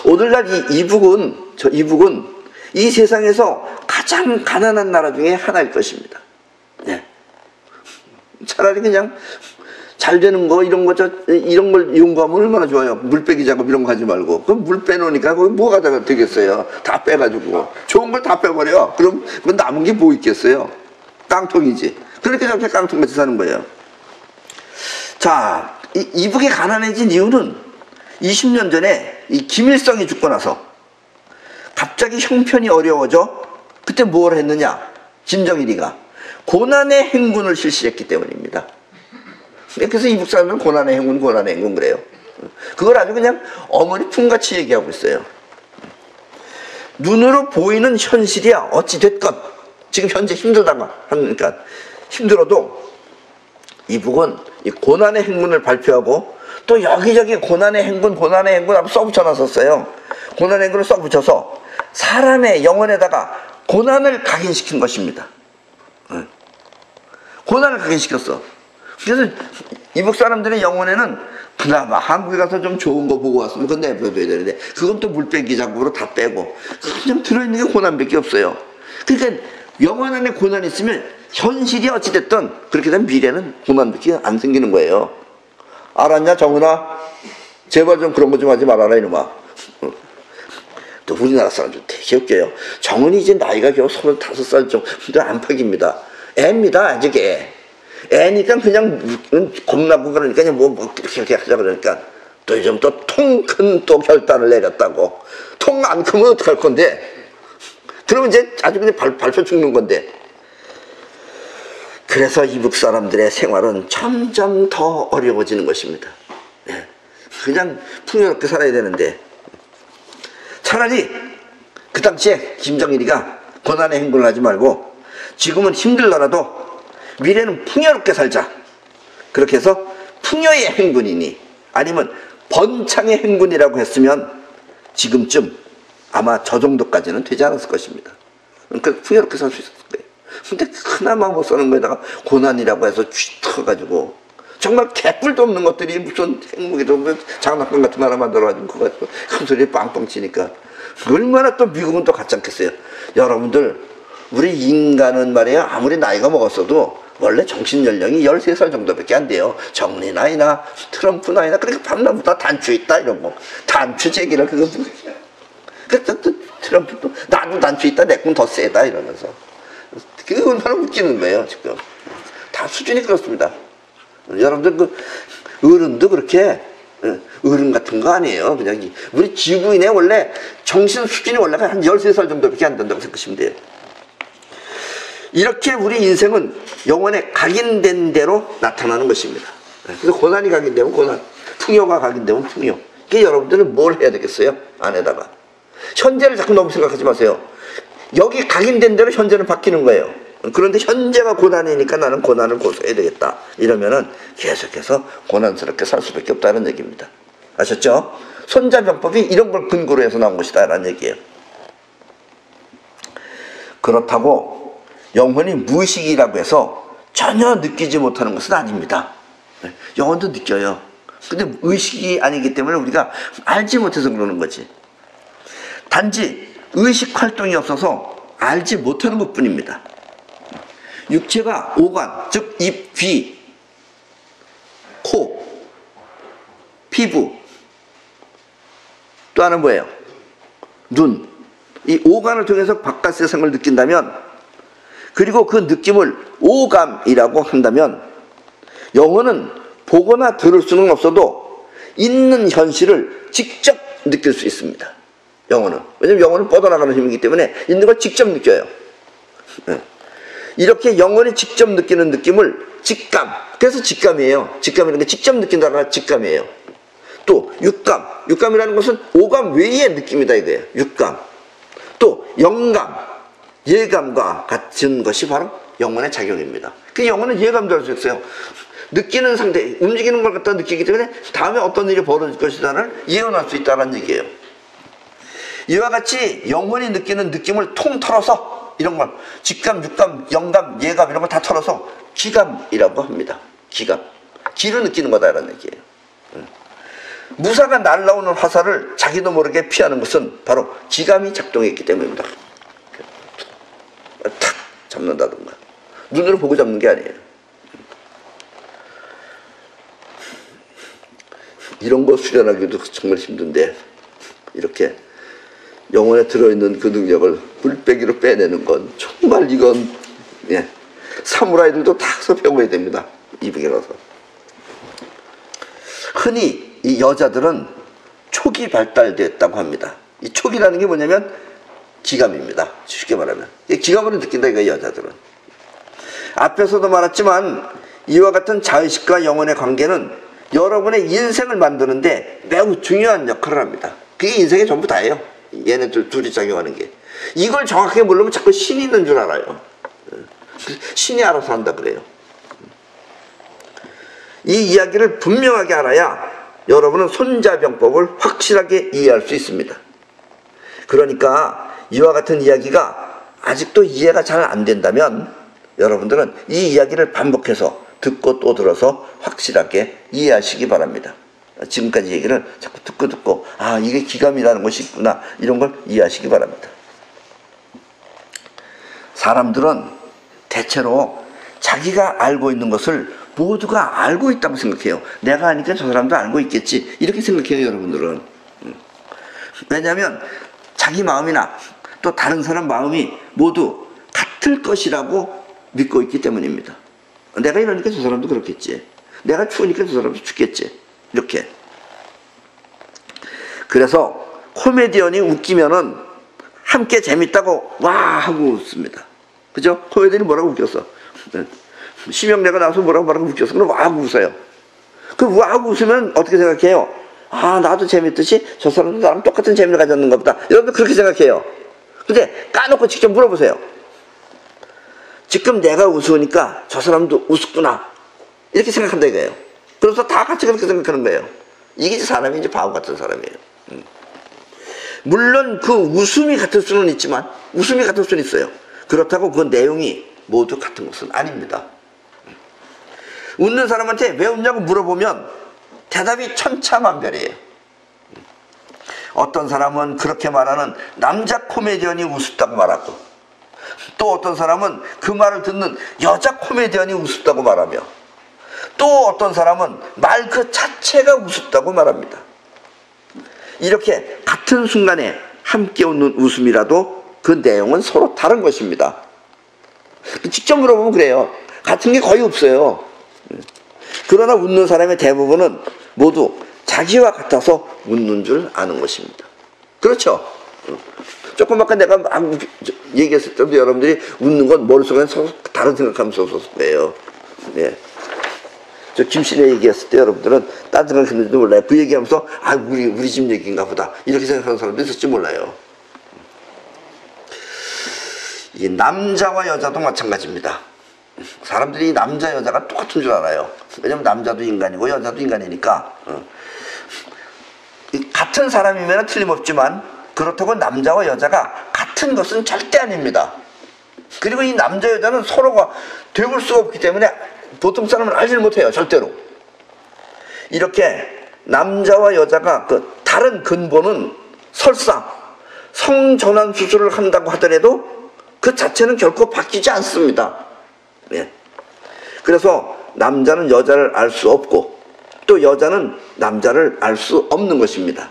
오늘날 이북은 이 세상에서 가장 가난한 나라 중에 하나일 것입니다. 예. 차라리 그냥 잘 되는 거 이런 걸 연구하면 얼마나 좋아요. 물빼기 작업 이런 거 하지 말고. 그럼 물 빼놓으니까 거기 뭐가 되겠어요. 다 빼가지고 좋은 걸 다 빼버려. 그럼 남은 게 뭐 있겠어요. 깡통이지. 그렇게 저렇게 깡통같이 사는 거예요. 자, 이북이 가난해진 이유는 20년 전에 이 김일성이 죽고 나서 갑자기 형편이 어려워져. 그때 뭘 했느냐? 김정일이가 고난의 행군을 실시했기 때문입니다. 그래서 이북 사람들은 고난의 행군 그래요. 그걸 아주 그냥 어머니 품같이 얘기하고 있어요. 눈으로 보이는 현실이야 어찌 됐건 지금 현재 힘들다가 하니까 힘들어도 이북은 이 고난의 행군을 발표하고 또 여기저기 고난의 행군 하고 써붙여놨었어요. 고난의 행군을 써붙여서 사람의 영혼에다가 고난을 각인시킨 것입니다. 고난을 각인시켰어. 그래서 이북 사람들의 영혼에는 그나마 한국에 가서 좀 좋은 거 보고 왔으면 그건 내버려둬야 되는데 그건 또 물빼기 작업으로 다 빼고 그냥 들어있는 게 고난밖에 없어요. 그러니까 영혼 안에 고난이 있으면 현실이 어찌됐든 그렇게 되면 미래는 고난밖에 안 생기는 거예요. 알았냐 정은아? 제발 좀 그런 거 좀 하지 말아라 이놈아. 또 우리나라 사람들 되게 웃겨요. 정은이 이제 나이가 겨우 35살 정도 안팎입니다. 애입니다 아직 애. 애니까 그냥 겁나고 그러니까 뭐 이렇게 하자 그러니까 또 요즘 또 통 큰 또 결단을 내렸다고. 통 안 크면 어떡할 건데? 그러면 이제 아주 그냥 밟혀 죽는 건데. 그래서 이북 사람들의 생활은 점점 더 어려워지는 것입니다. 그냥 풍요롭게 살아야 되는데 차라리 그 당시에 김정일이가 고난의 행군을 하지 말고 지금은 힘들더라도 미래는 풍요롭게 살자. 그렇게 해서 풍요의 행군이니 아니면 번창의 행군이라고 했으면 지금쯤 아마 저 정도까지는 되지 않았을 것입니다. 그러니까 풍요롭게 살 수 있었을 거예요. 근데 그나마 못 사는 거에다가 고난이라고 해서 쥐터가지고 정말 개뿔도 없는 것들이 무슨 행복이도 장난감 같은 거 하나 만들어가지고 그거 가지고 큰 소리에 빵빵 치니까 얼마나 또 미국은 또 같지 않겠어요. 여러분들 우리 인간은 말이에요 아무리 나이가 먹었어도 원래 정신연령이 13살 정도밖에 안 돼요. 정리 나이나 트럼프 나이나 그러니까 밤낮보다 단추 있다 이런 거 단추 제기를 그거 그래서 또 트럼프도 나도 단추 있다 내 건 더 세다 이러면서 그게 얼마나 웃기는 거예요 지금. 다 수준이 그렇습니다. 여러분들 그 어른도 그렇게 어른 같은 거 아니에요. 그냥 우리 지구인의 원래 정신 수준이 원래 한 13살 정도밖에 안 된다고 생각하시면 돼요. 이렇게 우리 인생은 영혼에 각인된 대로 나타나는 것입니다. 그래서 고난이 각인되면 고난, 풍요가 각인되면 풍요. 그게 여러분들은 뭘 해야 되겠어요? 안에다가 현재를 자꾸 너무 생각하지 마세요. 여기 각인된 대로 현재는 바뀌는 거예요. 그런데 현재가 고난이니까 나는 고난을 고수해야 되겠다 이러면은 계속해서 고난스럽게 살 수밖에 없다는 얘기입니다. 아셨죠? 손자병법이 이런 걸 근거로 해서 나온 것이다 라는 얘기예요. 그렇다고 영혼이 무의식이라고 해서 전혀 느끼지 못하는 것은 아닙니다. 영혼도 느껴요. 근데 의식이 아니기 때문에 우리가 알지 못해서 그러는 거지. 단지 의식 활동이 없어서 알지 못하는 것 뿐입니다. 육체가 오간, 즉 입, 귀, 코, 피부, 또 하나는 뭐예요? 눈. 이 오간을 통해서 바깥 세상을 느낀다면 그리고 그 느낌을 오감이라고 한다면 영혼은 보거나 들을 수는 없어도 있는 현실을 직접 느낄 수 있습니다. 영혼은. 왜냐하면 영혼은 뻗어나가는 힘이기 때문에 있는 걸 직접 느껴요. 이렇게 영혼이 직접 느끼는 느낌을 직감, 그래서 직감이에요. 직감이라는 게 직접 느낀다는 직감이에요. 또 육감, 육감이라는 것은 오감 외의 느낌이다 이거예요. 육감. 또 영감, 예감과 같은 것이 바로 영혼의 작용입니다. 그 영혼은 예감도 할 수 있어요. 느끼는 상태, 움직이는 걸 갖다 느끼기 때문에 다음에 어떤 일이 벌어질 것이다를 예언할 수 있다는 얘기예요. 이와 같이 영혼이 느끼는 느낌을 통 털어서 이런 걸 직감, 육감, 영감, 예감 이런 걸 다 털어서 기감이라고 합니다. 기감. 기로 느끼는 거다라는 얘기예요. 무사가 날라오는 화살을 자기도 모르게 피하는 것은 바로 기감이 작동했기 때문입니다. 탁 잡는다든가 눈으로 보고 잡는 게 아니에요. 이런 거 수련하기도 정말 힘든데 이렇게 영혼에 들어있는 그 능력을 물빼기로 빼내는 건 정말 이건 사무라이들도 다 가서 배워야 됩니다. 이북에 가서. 흔히 이 여자들은 촉이 발달됐다고 합니다. 이 촉이라는 게 뭐냐면 기감입니다. 쉽게 말하면 기감으로 느낀다 이거 여자들은. 앞에서도 말했지만 이와 같은 자의식과 영혼의 관계는 여러분의 인생을 만드는데 매우 중요한 역할을 합니다. 그게 인생의 전부 다예요. 얘네들 둘이 작용하는 게. 이걸 정확하게 모르면 자꾸 신이 있는 줄 알아요. 신이 알아서 한다 그래요. 이 이야기를 분명하게 알아야 여러분은 손자병법을 확실하게 이해할 수 있습니다. 그러니까 이와 같은 이야기가 아직도 이해가 잘 안 된다면 여러분들은 이 이야기를 반복해서 듣고 또 들어서 확실하게 이해하시기 바랍니다. 지금까지 얘기를 자꾸 듣고 아, 이게 기감이라는 것이 있구나, 이런 걸 이해하시기 바랍니다. 사람들은 대체로 자기가 알고 있는 것을 모두가 알고 있다고 생각해요. 내가 아니까 저 사람도 알고 있겠지, 이렇게 생각해요, 여러분들은. 왜냐하면 자기 마음이나 또 다른 사람 마음이 모두 같을 것이라고 믿고 있기 때문입니다. 내가 이러니까 저 사람도 그렇겠지, 내가 추우니까 저 사람도 춥겠지, 이렇게. 그래서 코미디언이 웃기면은 함께 재밌다고 와 하고 웃습니다. 그죠? 코미디언이 뭐라고 웃겼어? 심형래가 나와서 뭐라고 웃겼어? 그럼 와 하고 웃어요. 그 와 하고 웃으면 어떻게 생각해요? 아, 나도 재밌듯이 저 사람도 나랑 똑같은 재미를 가졌는가 보다, 여러분들 그렇게 생각해요. 근데 까놓고 직접 물어보세요. 지금 내가 웃으니까 저 사람도 웃었구나, 이렇게 생각한다 이거예요. 그래서 다 같이 그렇게 생각하는 거예요. 이게 사람이 이제 바보 같은 사람이에요. 물론 그 웃음이 같을 수는 있지만, 웃음이 같을 수는 있어요. 그렇다고 그 내용이 모두 같은 것은 아닙니다. 웃는 사람한테 왜 웃냐고 물어보면 대답이 천차만별이에요. 어떤 사람은 그렇게 말하는 남자 코미디언이 우습다고 말하고, 또 어떤 사람은 그 말을 듣는 여자 코미디언이 우습다고 말하며, 또 어떤 사람은 말 그 자체가 우습다고 말합니다. 이렇게 같은 순간에 함께 웃는 웃음이라도 그 내용은 서로 다른 것입니다. 직접 물어보면 그래요. 같은 게 거의 없어요. 그러나 웃는 사람의 대부분은 모두 자기와 같아서 웃는 줄 아는 것입니다. 그렇죠? 조금 아까 내가 막 얘기했을 때도 여러분들이 웃는 건 머릿속에 다른 생각하면서 웃었어요. 네. 저 김씨네 얘기했을 때 여러분들은 딴 생각했는지도 몰라요. 그 얘기하면서 아, 우리 집 얘기인가 보다, 이렇게 생각하는 사람도 있을지 몰라요. 이 남자와 여자도 마찬가지입니다. 사람들이 남자 여자가 똑같은 줄 알아요. 왜냐면 남자도 인간이고 여자도 인간이니까. 같은 사람이면 틀림없지만 그렇다고 남자와 여자가 같은 것은 절대 아닙니다. 그리고 이 남자 여자는 서로가 되볼 수가 없기 때문에 보통 사람은 알지를 못해요, 절대로. 이렇게 남자와 여자가 그 다른 근본은 설사 성전환 수술을 한다고 하더라도 그 자체는 결코 바뀌지 않습니다. 예. 그래서 남자는 여자를 알 수 없고 또 여자는 남자를 알 수 없는 것입니다.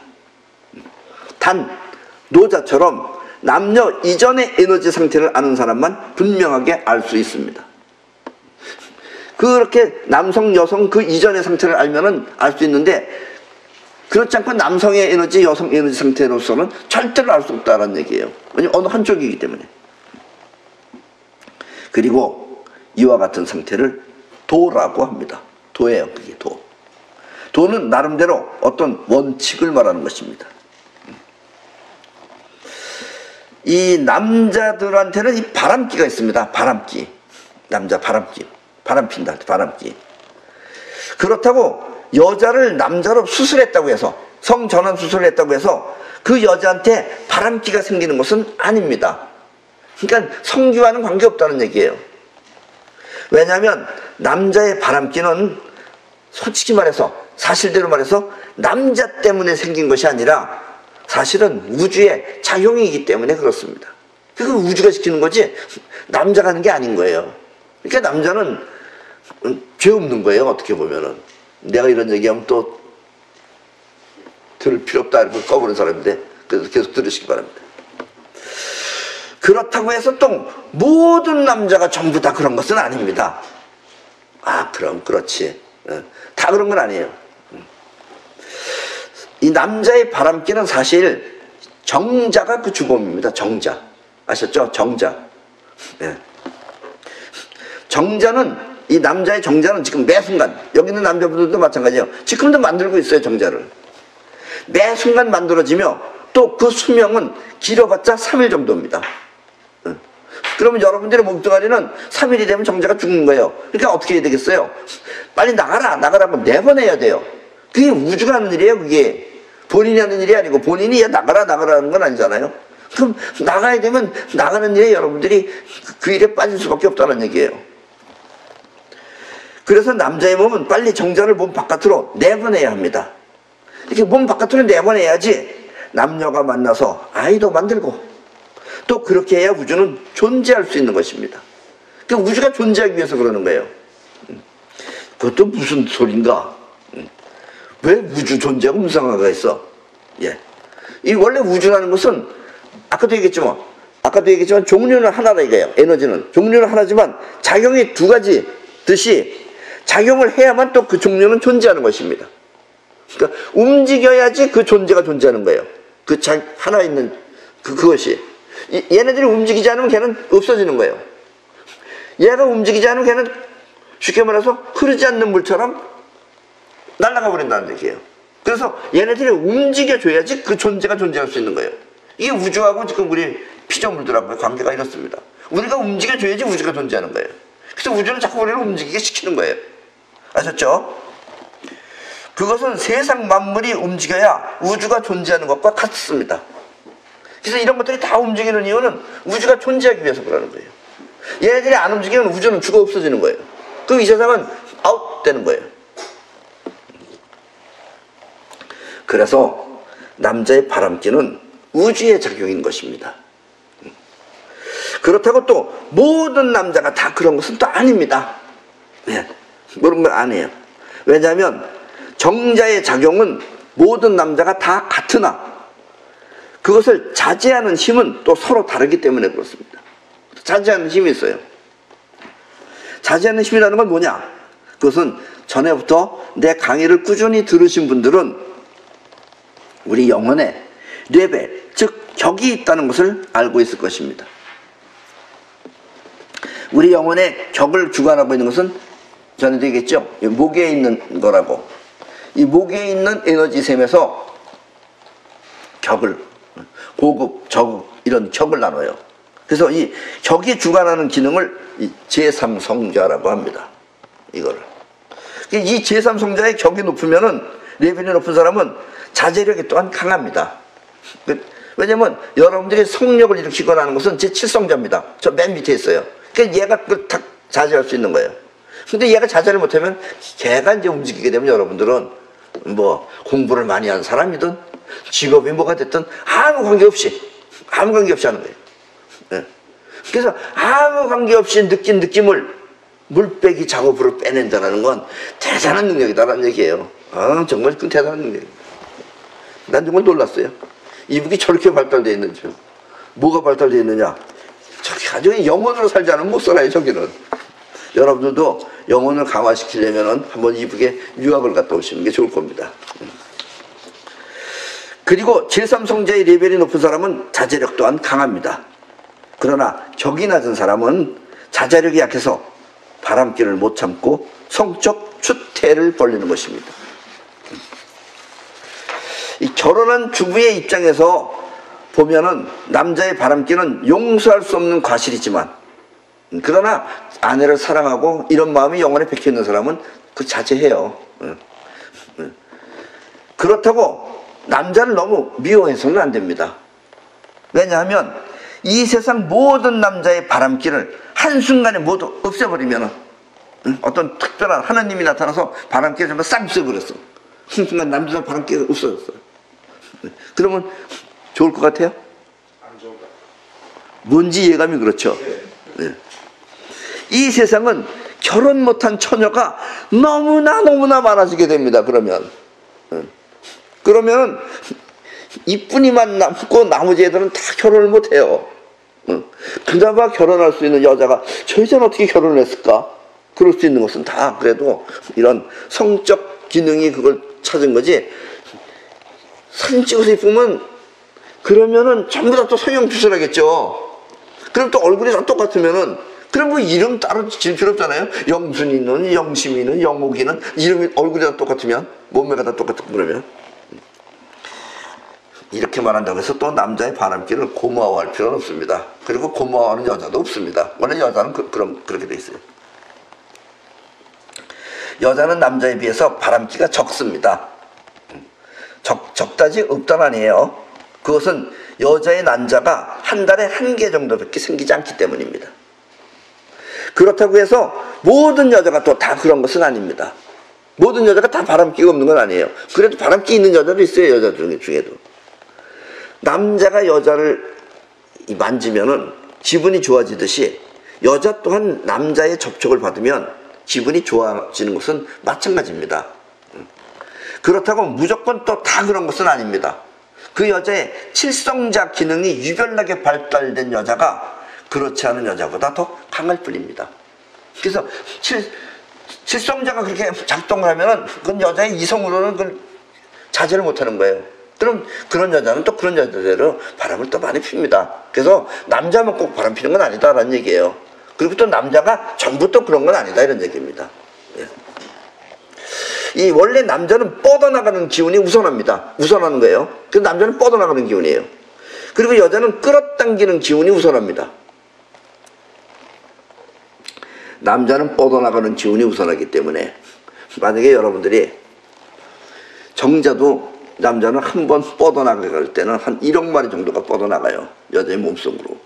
단 노자처럼 남녀 이전의 에너지 상태를 아는 사람만 분명하게 알 수 있습니다. 그렇게 남성, 여성 그 이전의 상태를 알면은 알 수 있는데, 그렇지 않고 남성의 에너지, 여성 에너지 상태로서는 절대로 알 수 없다는 얘기예요. 왜냐면 어느 한쪽이기 때문에. 그리고 이와 같은 상태를 도라고 합니다. 도예요, 그게 도. 도는 나름대로 어떤 원칙을 말하는 것입니다. 이 남자들한테는 이 바람기가 있습니다. 바람기. 남자 바람기. 바람 핀다, 바람기. 그렇다고 여자를 남자로 수술했다고 해서, 성전환 수술을 했다고 해서 그 여자한테 바람기가 생기는 것은 아닙니다. 그러니까 성기와는 관계없다는 얘기예요. 왜냐하면 남자의 바람기는 솔직히 말해서, 사실대로 말해서 남자 때문에 생긴 것이 아니라 사실은 우주의 작용이기 때문에 그렇습니다. 그거 우주가 시키는 거지 남자가 하는 게 아닌 거예요. 그러니까 남자는 죄 없는 거예요, 어떻게 보면은. 내가 이런 얘기하면 또 들을 필요 없다 이렇게 꺼버린 사람인데, 그래서 계속 들으시기 바랍니다. 그렇다고 해서 또 모든 남자가 전부 다 그런 것은 아닙니다. 아, 그럼 그렇지. 다 그런 건 아니에요. 이 남자의 바람기는 사실 정자가 그 주범입니다. 정자. 아셨죠? 정자. 네. 정자는, 이 남자의 정자는 지금 매 순간, 여기 있는 남자분들도 마찬가지예요. 지금도 만들고 있어요, 정자를. 매 순간 만들어지며 또 그 수명은 길어봤자 3일 정도입니다. 그러면 여러분들의 몸뚱아리는 3일이 되면 정자가 죽는 거예요. 그러니까 어떻게 해야 되겠어요? 빨리 나가라고 내보내야 돼요. 그게 우주가 하는 일이에요, 그게. 본인이 하는 일이 아니고, 본인이 나가라는 건 아니잖아요. 그럼 나가야 되면 나가는 일에 여러분들이 그 일에 빠질 수밖에 없다는 얘기예요. 그래서 남자의 몸은 빨리 정자를 몸 바깥으로 내보내야 합니다. 이렇게 몸 바깥으로 내보내야지 남녀가 만나서 아이도 만들고 또 그렇게 해야 우주는 존재할 수 있는 것입니다. 그러니까 우주가 존재하기 위해서 그러는 거예요. 그것도 무슨 소린가? 왜 우주 존재하고 무슨 상관가 있어? 예. 이 원래 우주라는 것은 아까도 얘기했지만 종류는 하나다 이거예요. 에너지는 종류는 하나지만 작용이 두 가지 듯이 작용을 해야만 또 그 종류는 존재하는 것입니다. 그러니까 움직여야지 그 존재가 존재하는 거예요. 그 하나 있는 그것이 얘네들이 움직이지 않으면 걔는 없어지는 거예요. 얘가 움직이지 않으면 걔는 쉽게 말해서 흐르지 않는 물처럼 날아가 버린다는 얘기예요. 그래서 얘네들이 움직여줘야지 그 존재가 존재할 수 있는 거예요. 이게 우주하고 지금 우리 피조물들하고의 관계가 이렇습니다. 우리가 움직여줘야지 우주가 존재하는 거예요. 그래서 우주는 자꾸 우리를 움직이게 시키는 거예요. 아셨죠? 그것은 세상 만물이 움직여야 우주가 존재하는 것과 같습니다. 그래서 이런 것들이 다 움직이는 이유는 우주가 존재하기 위해서 그러는 거예요. 얘네들이 안 움직이면 우주는 죽어 없어지는 거예요. 그럼 이 세상은 아웃되는 거예요. 그래서 남자의 바람기는 우주의 작용인 것입니다. 그렇다고 또 모든 남자가 다 그런 것은 또 아닙니다. 네, 그런 건 아니에요. 왜냐하면 정자의 작용은 모든 남자가 다 같으나 그것을 자제하는 힘은 또 서로 다르기 때문에 그렇습니다. 자제하는 힘이 있어요. 자제하는 힘이라는 건 뭐냐? 그것은 전에부터 내 강의를 꾸준히 들으신 분들은 우리 영혼에 레벨, 즉 격이 있다는 것을 알고 있을 것입니다. 우리 영혼의 격을 주관하고 있는 것은 전에도 얘기했죠. 목에 있는 거라고. 이 목에 있는 에너지 셈에서 격을, 고급, 저급 이런 격을 나눠요. 그래서 이 격이 주관하는 기능을 이 제3성자라고 합니다. 이거를. 이 제3성자의 격이 높으면은 레벨이 높은 사람은 자제력이 또한 강합니다. 왜냐면 여러분들이 성력을 일으키거나 하는 것은 제7성자입니다. 저 맨 밑에 있어요. 그러니까 얘가 그걸 다 자제할 수 있는 거예요. 근데 얘가 자제를 못하면 걔가 이제 움직이게 되면 여러분들은 뭐 공부를 많이 한 사람이든 직업이 뭐가 됐든 아무 관계없이 하는 거예요. 네. 그래서 아무 관계없이 느낀 느낌을 물빼기 작업으로 빼낸다는 건 대단한 능력이다라는 얘기예요. 아, 정말 그 대단한 능력입니다. 난 정말 놀랐어요. 이북이 저렇게 발달되어 있는지. 뭐가 발달되어 있느냐? 저기 아주 영혼으로 살지 않으면 못 살아요, 저기는. 여러분들도 영혼을 강화시키려면 한번 이북에 유학을 갔다 오시는 게 좋을 겁니다. 그리고 제3성자의 레벨이 높은 사람은 자제력 또한 강합니다. 그러나 격이 낮은 사람은 자제력이 약해서 바람기를 못 참고 성적 추태를 벌리는 것입니다. 이 결혼한 주부의 입장에서 보면은 남자의 바람기는 용서할 수 없는 과실이지만 그러나 아내를 사랑하고 이런 마음이 영혼에 박혀있는 사람은 그 자제해요. 그렇다고 남자를 너무 미워해서는 안 됩니다. 왜냐하면 이 세상 모든 남자의 바람기를 한순간에 모두 없애버리면 어떤 특별한 하나님이 나타나서 바람기를 전부 싹 없애버렸어. 한순간 남자 바람기가 없어졌어요. 그러면 좋을 것 같아요? 안 좋을 것 같아요. 뭔지 예감이 그렇죠. 네. 이 세상은 결혼 못한 처녀가 너무나 많아지게 됩니다. 그러면 이쁜이만 남고 나머지 애들은 다 결혼을 못해요. 그나마 결혼할 수 있는 여자가 저 여자는 어떻게 결혼을 했을까? 그럴 수 있는 것은 다 그래도 이런 성적 기능이 그걸 찾은 거지. 사진 찍어서 이쁘면 그러면은 전부 다 또 성형수술하겠죠. 그럼 또 얼굴이 다 똑같으면은 그럼 뭐 이름 따로 질 필요 없잖아요. 영순이는, 영심이는, 영옥이는 이름이 얼굴이 다 똑같으면 몸매가 다 똑같고 그러면 이렇게 말한다고 해서 또 남자의 바람기를 고마워할 필요는 없습니다. 그리고 고마워하는 여자도 없습니다. 원래 여자는 그렇게 돼 있어요. 여자는 남자에 비해서 바람기가 적습니다. 적다지 없단 아니에요. 그것은 여자의 난자가 한 달에 1개 정도밖에 생기지 않기 때문입니다. 그렇다고 해서 모든 여자가 또 다 그런 것은 아닙니다. 모든 여자가 다 바람기가 없는 건 아니에요. 그래도 바람기 있는 여자도 있어요. 여자 중에도. 남자가 여자를 만지면은 기분이 좋아지듯이 여자 또한 남자의 접촉을 받으면 기분이 좋아지는 것은 마찬가지입니다. 그렇다고 무조건 또 다 그런 것은 아닙니다. 그 여자의 칠성자 기능이 유별나게 발달된 여자가 그렇지 않은 여자보다 더 강할 뿐입니다. 그래서 칠성자가 그렇게 작동을 하면은 그건 여자의 이성으로는 그걸 자제를 못하는 거예요. 그럼 그런 여자는 또 그런 여자대로 바람을 또 많이 핍니다. 그래서 남자만 꼭 바람 피는 건 아니다라는 얘기예요. 그리고 또 남자가 전부 또 그런 건 아니다 이런 얘기입니다. 예. 이 원래 남자는 뻗어나가는 기운이 우선하는 거예요. 그래서 남자는 뻗어나가는 기운이에요. 그리고 여자는 끌어당기는 기운이 우선합니다. 남자는 뻗어나가는 기운이 우선하기 때문에 만약에 여러분들이 정자도 남자는 한 번 뻗어나갈 때는 한 1억 마리 정도가 뻗어나가요. 여자의 몸속으로.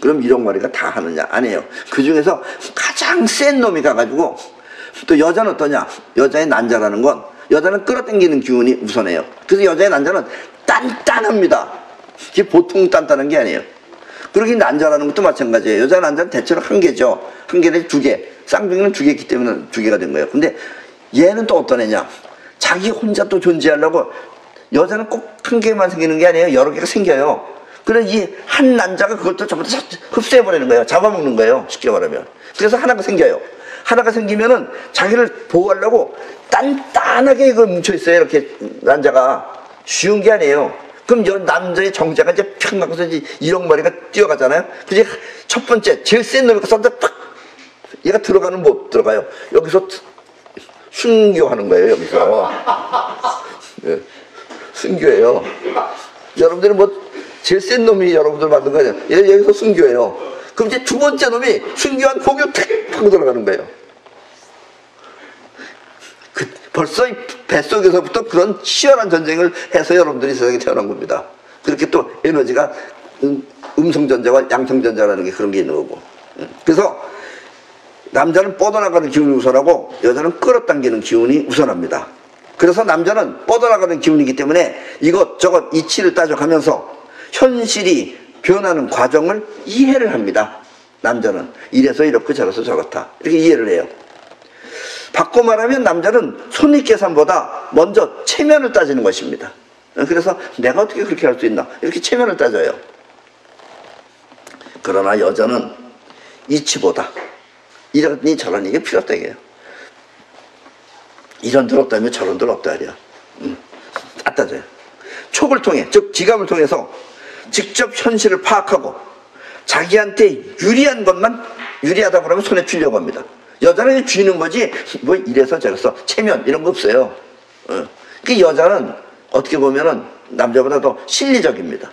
그럼 1억 마리가 다 하느냐? 아니에요. 그 중에서 가장 센 놈이 가가지고 또 여자는 어떠냐? 여자의 난자라는 건 여자는 끌어당기는 기운이 우선해요. 그래서 여자의 난자는 단단합니다. 이게 보통 단단한 게 아니에요. 그러기 난자라는 것도 마찬가지예요. 여자 난자는 대체로 1개죠. 1개 내지 2개. 쌍둥이는 2개 있기 때문에 2개가 된 거예요. 근데 얘는 또 어떤 애냐? 자기 혼자 또 존재하려고 여자는 꼭 1개만 생기는 게 아니에요. 여러 개가 생겨요. 그래서 이 한 난자가 그걸 또 전부 다 흡수해버리는 거예요. 잡아먹는 거예요. 쉽게 말하면. 그래서 하나가 생겨요. 하나가 생기면은 자기를 보호하려고 단단하게 이걸 뭉쳐있어요. 이렇게 난자가. 쉬운 게 아니에요. 그럼 남자의 정자가 이제 팍 나가서 이제 1억 마리가 뛰어가잖아요. 그래서 첫 번째, 제일 센 놈이 쏜다 팍! 얘가 들어가는 못 들어가요. 여기서 순교하는 거예요, 여기서. 네. 순교예요. 여러분들은 뭐, 제일 센 놈이 여러분들 만든 거 아니에요. 얘 여기서 순교해요. 그럼 이제 두 번째 놈이 순교한 고기로 탁! 하고 들어가는 거예요. 벌써 이 뱃속에서부터 그런 치열한 전쟁을 해서 여러분들이 세상에 태어난 겁니다. 그렇게 또 에너지가 음성전자와 양성전자라는 게 그런 게 있는 거고. 그래서 남자는 뻗어나가는 기운이 우선하고 여자는 끌어당기는 기운이 우선합니다. 그래서 남자는 뻗어나가는 기운이기 때문에 이것저것 이치를 따져가면서 현실이 변하는 과정을 이해를 합니다. 남자는 이래서 이렇고 저래서 저렇다 이렇게 이해를 해요. 바꿔 말하면 남자는 손익계산보다 먼저 체면을 따지는 것입니다. 그래서 내가 어떻게 그렇게 할 수 있나 이렇게 체면을 따져요. 그러나 여자는 이치보다 이러니 저러니 이게 필요 없다 이게요. 이런들 없다며 저런들 없다 이래요. 다 따져요. 촉을 통해 즉 지감을 통해서 직접 현실을 파악하고 자기한테 유리한 것만 유리하다고 그러면 손에 쥐려고 합니다. 여자는 쥐는 거지 뭐 이래서 저래서 체면 이런 거 없어요. 그 여자는 어떻게 보면은 남자보다 더 실리적입니다.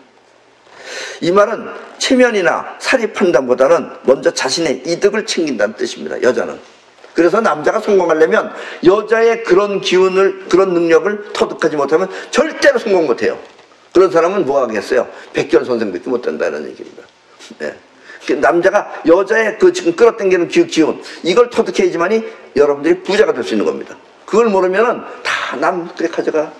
이 말은 체면이나 사리 판단보다는 먼저 자신의 이득을 챙긴다는 뜻입니다. 여자는. 그래서 남자가 성공하려면 여자의 그런 기운을 그런 능력을 터득하지 못하면 절대로 성공 못해요. 그런 사람은 뭐 하겠어요? 백결선생밖에 못 된다는 얘기입니다. 네. 남자가 여자의 그 지금 끌어당기는 기운 이걸 터득해야지만이 여러분들이 부자가 될 수 있는 겁니다. 그걸 모르면은 다 남 그래 가져가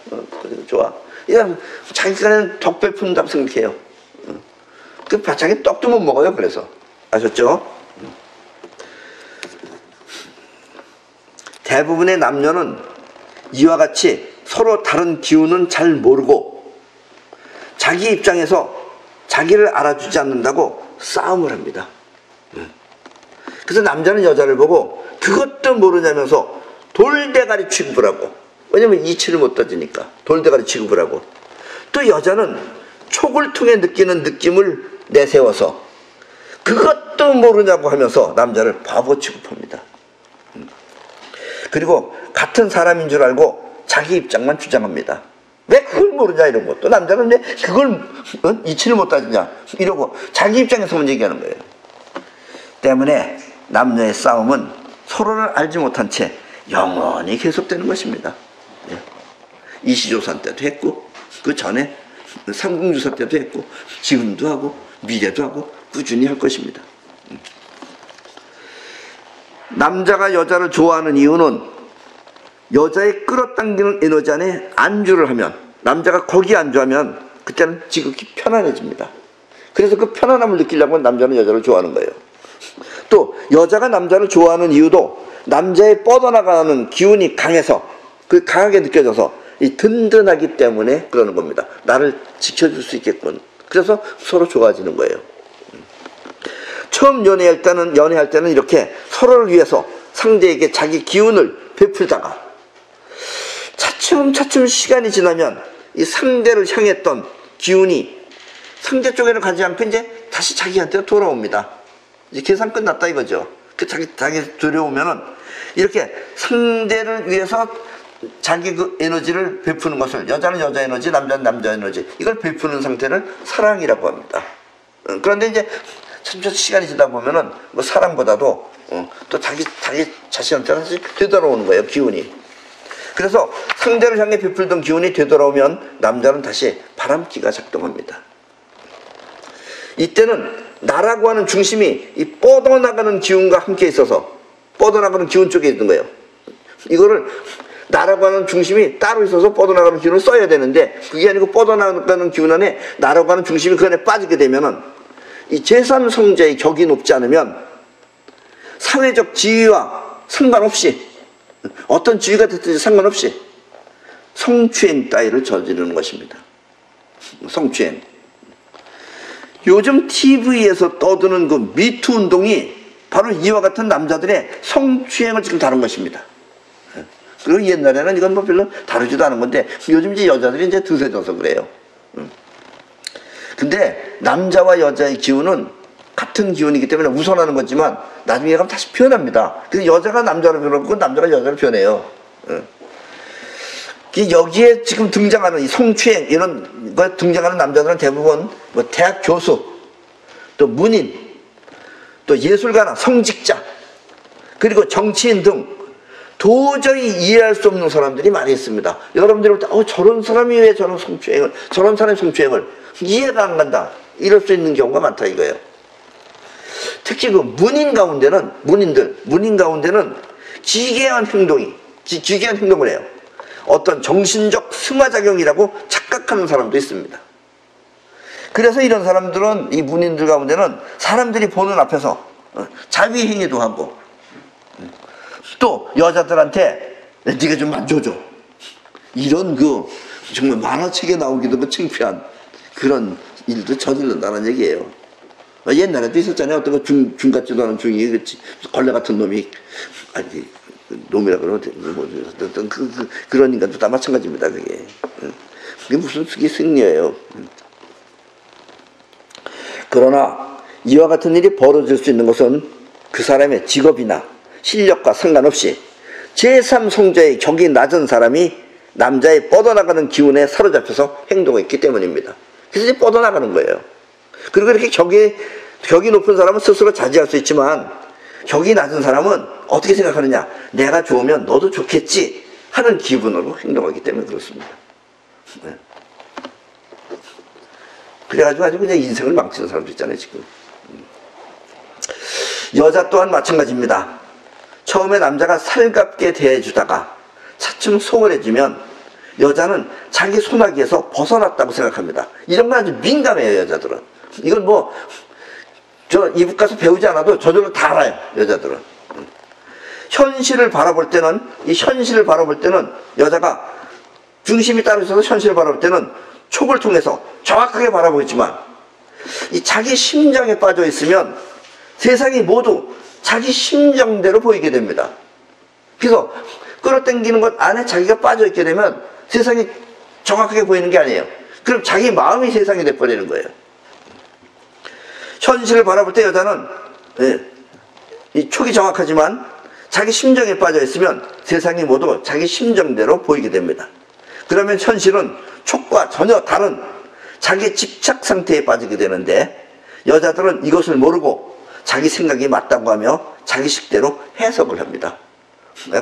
좋아. 그냥 자기가 덕배 푼다고 생각해요. 그 자기 떡도 못 먹어요. 그래서 아셨죠? 대부분의 남녀는 이와 같이 서로 다른 기운은 잘 모르고 자기 입장에서 자기를 알아주지 않는다고 싸움을 합니다. 그래서 남자는 여자를 보고 그것도 모르냐면서 돌대가리 취급을 하고, 왜냐면 이치를 못 따지니까 돌대가리 취급을 하고, 또 여자는 촉을 통해 느끼는 느낌을 내세워서 그것도 모르냐고 하면서 남자를 바보 취급합니다. 그리고 같은 사람인 줄 알고 자기 입장만 주장합니다. 왜 그걸 모르냐 이런 것도, 남자는 왜 그걸 이치를 못 따지냐 이러고 자기 입장에서만 얘기하는 거예요. 때문에 남녀의 싸움은 서로를 알지 못한 채 영원히 계속되는 것입니다. 이시조선 때도 했고 그 전에 삼국유사 때도 했고 지금도 하고 미래도 하고 꾸준히 할 것입니다. 남자가 여자를 좋아하는 이유는 여자의 끌어당기는 에너지 안에 안주를 하면, 남자가 거기에 안주하면 그때는 지극히 편안해집니다. 그래서 그 편안함을 느끼려고 남자는 여자를 좋아하는 거예요. 또 여자가 남자를 좋아하는 이유도 남자의 뻗어나가는 기운이 강해서, 그 강하게 느껴져서 이 든든하기 때문에 그러는 겁니다. 나를 지켜줄 수 있겠군. 그래서 서로 좋아지는 거예요. 처음 연애할 때는 이렇게 서로를 위해서 상대에게 자기 기운을 베풀다가 차츰 시간이 지나면 이 상대를 향했던 기운이 상대 쪽에는 가지 않고 이제 다시 자기한테 돌아옵니다. 이제 계산 끝났다 이거죠. 그 자기 들여오면은 이렇게 상대를 위해서 자기 그 에너지를 베푸는 것을, 여자는 여자 에너지, 남자는 남자 에너지, 이걸 베푸는 상태를 사랑이라고 합니다. 그런데 이제 점점 시간이 지나다 보면은 뭐 사랑보다도 또 자기 자신한테 다시 되돌아오는 거예요, 기운이. 그래서 상대를 향해 베풀던 기운이 되돌아오면 남자는 다시 바람기가 작동합니다. 이때는 나라고 하는 중심이 이 뻗어나가는 기운과 함께 있어서, 뻗어나가는 기운 쪽에 있는 거예요. 이거를 나라고 하는 중심이 따로 있어서 뻗어나가는 기운을 써야 되는데, 그게 아니고 뻗어나가는 기운 안에 나라고 하는 중심이 그 안에 빠지게 되면은 이 제3성자의 격이 높지 않으면 사회적 지위와 상관없이, 어떤 지위가 됐든지 상관없이 성추행 따위를 저지르는 것입니다. 성추행. 요즘 TV에서 떠드는 그 미투 운동이 바로 이와 같은 남자들의 성추행을 지금 다룬 것입니다. 그리고 옛날에는 이건 뭐 별로 다루지도 않은 건데 요즘 이제 여자들이 이제 드세져서 그래요. 근데 남자와 여자의 기운은 같은 기운이기 때문에 우선하는 거지만 나중에 가면 다시 변합니다. 그래서 여자가 남자로 변하고 남자가 여자로 변해요. 여기에 지금 등장하는 이 성추행 이런 거 등장하는 남자들은 대부분 뭐 대학 교수, 또 문인, 또 예술가나 성직자, 그리고 정치인 등 도저히 이해할 수 없는 사람들이 많이 있습니다. 여러분들이 볼 때 저런 사람이 왜 저런 성추행을, 저런 사람의 성추행을 이해가 안 간다, 이럴 수 있는 경우가 많다 이거예요. 특히 그 문인 가운데는 기괴한 행동을 해요. 어떤 정신적 승화작용이라고 착각하는 사람도 있습니다. 그래서 이런 사람들은, 이 문인들 가운데는 사람들이 보는 앞에서 자위행위도 하고, 또 여자들한테 네가 좀 만져줘, 이런 그 정말 만화책에 나오기도 그 창피한 그런 일도 저지른다는 얘기예요. 옛날에도 있었잖아요. 어떤 거 중 같지도 않은 중이 걸레 같은 놈이, 아니 놈이라 그러면 어떤 그런 인간도 다 마찬가지입니다. 그게 무슨 승리예요. 그러나 이와 같은 일이 벌어질 수 있는 것은 그 사람의 직업이나 실력과 상관없이 제3성자의 격이 낮은 사람이 남자의 뻗어나가는 기운에 사로잡혀서 행동했기 때문입니다. 그래서 이제 뻗어나가는 거예요. 그리고 이렇게 격이 높은 사람은 스스로 자제할 수 있지만, 격이 낮은 사람은 어떻게 생각하느냐, 내가 좋으면 너도 좋겠지 하는 기분으로 행동하기 때문에 그렇습니다. 네. 그래가지고 아주 그냥 인생을 망치는 사람도 있잖아요 지금. 여자 또한 마찬가지입니다. 처음에 남자가 살갑게 대해주다가 차츰 소홀해지면 여자는 자기 손아귀에서 벗어났다고 생각합니다. 이런 건 아주 민감해요 여자들은. 이건 뭐 저 이북 가서 배우지 않아도 저절로 다 알아요 여자들은. 현실을 바라볼 때는 여자가 중심이 따로 있어서 현실을 바라볼 때는 촉을 통해서 정확하게 바라보겠지만, 이 자기 심장에 빠져 있으면 세상이 모두 자기 심정대로 보이게 됩니다. 그래서 끌어당기는 것 안에 자기가 빠져 있게 되면 세상이 정확하게 보이는 게 아니에요. 그럼 자기 마음이 세상이 돼버리는 거예요. 현실을 바라볼 때 여자는 이 촉이 정확하지만 자기 심정에 빠져 있으면 세상이 모두 자기 심정대로 보이게 됩니다. 그러면 현실은 촉과 전혀 다른 자기 집착 상태에 빠지게 되는데, 여자들은 이것을 모르고 자기 생각이 맞다고 하며 자기 식대로 해석을 합니다.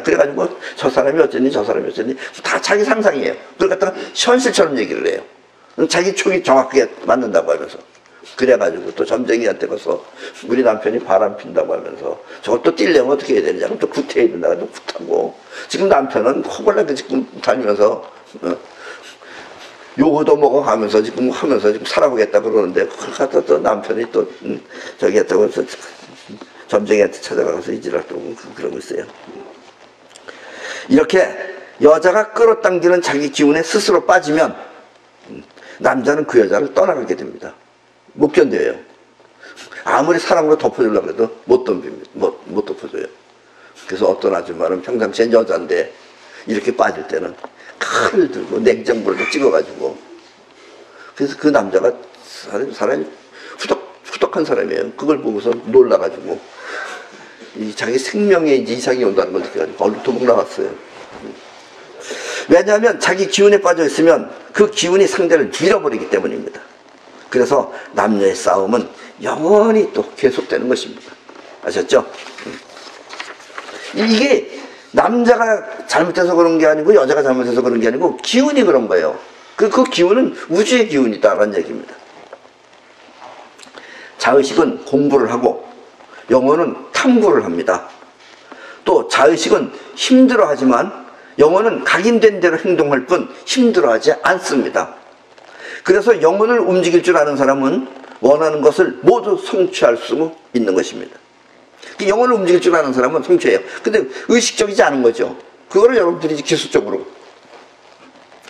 그래가지고 저 사람이 어쩌니 저 사람이 어쩌니 다 자기 상상이에요. 그걸 갖다가 현실처럼 얘기를 해요. 자기 촉이 정확하게 맞는다고 하면서. 그래가지고 또 점쟁이한테 가서 우리 남편이 바람 핀다고 하면서 저걸 또 뛸려면 어떻게 해야 되느냐. 또 구태해야 된다고 또 굿하고. 지금 남편은 코골라게 지금 다니면서 요거도 먹어가면서 지금 하면서 지금 살아보겠다 그러는데 그걸 갖다 또 남편이 또 저기 했다고 해서 점쟁이한테 찾아가서 이지랄 또 그러고 있어요. 이렇게 여자가 끌어당기는 자기 기운에 스스로 빠지면 남자는 그 여자를 떠나가게 됩니다. 못 견뎌요. 아무리 사랑으로 덮어주려고 해도 못 덮어줘요. 그래서 어떤 아줌마는 평상시엔 여자인데 이렇게 빠질 때는 칼을 들고 냉장고를 찍어가지고, 그래서 그 남자가 사람이 후덕한 사람이에요. 그걸 보고서 놀라가지고 자기 생명에 이제 이상이 온다는 걸 느껴가지고 얼른 도망 나갔어요. 왜냐하면 자기 기운에 빠져 있으면 그 기운이 상대를 밀어버리기 때문입니다. 그래서 남녀의 싸움은 영원히 또 계속되는 것입니다. 아셨죠? 이게 남자가 잘못해서 그런 게 아니고 여자가 잘못해서 그런 게 아니고 기운이 그런 거예요. 그 기운은 우주의 기운이다라는 얘기입니다. 자의식은 공부를 하고 영혼은 탐구를 합니다. 또 자의식은 힘들어하지만 영혼은 각인된 대로 행동할 뿐 힘들어하지 않습니다. 그래서 영혼을 움직일 줄 아는 사람은 원하는 것을 모두 성취할 수 있는 것입니다. 영혼을 움직일 줄 아는 사람은 성취해요. 근데 의식적이지 않은 거죠. 그거를 여러분들이 기술적으로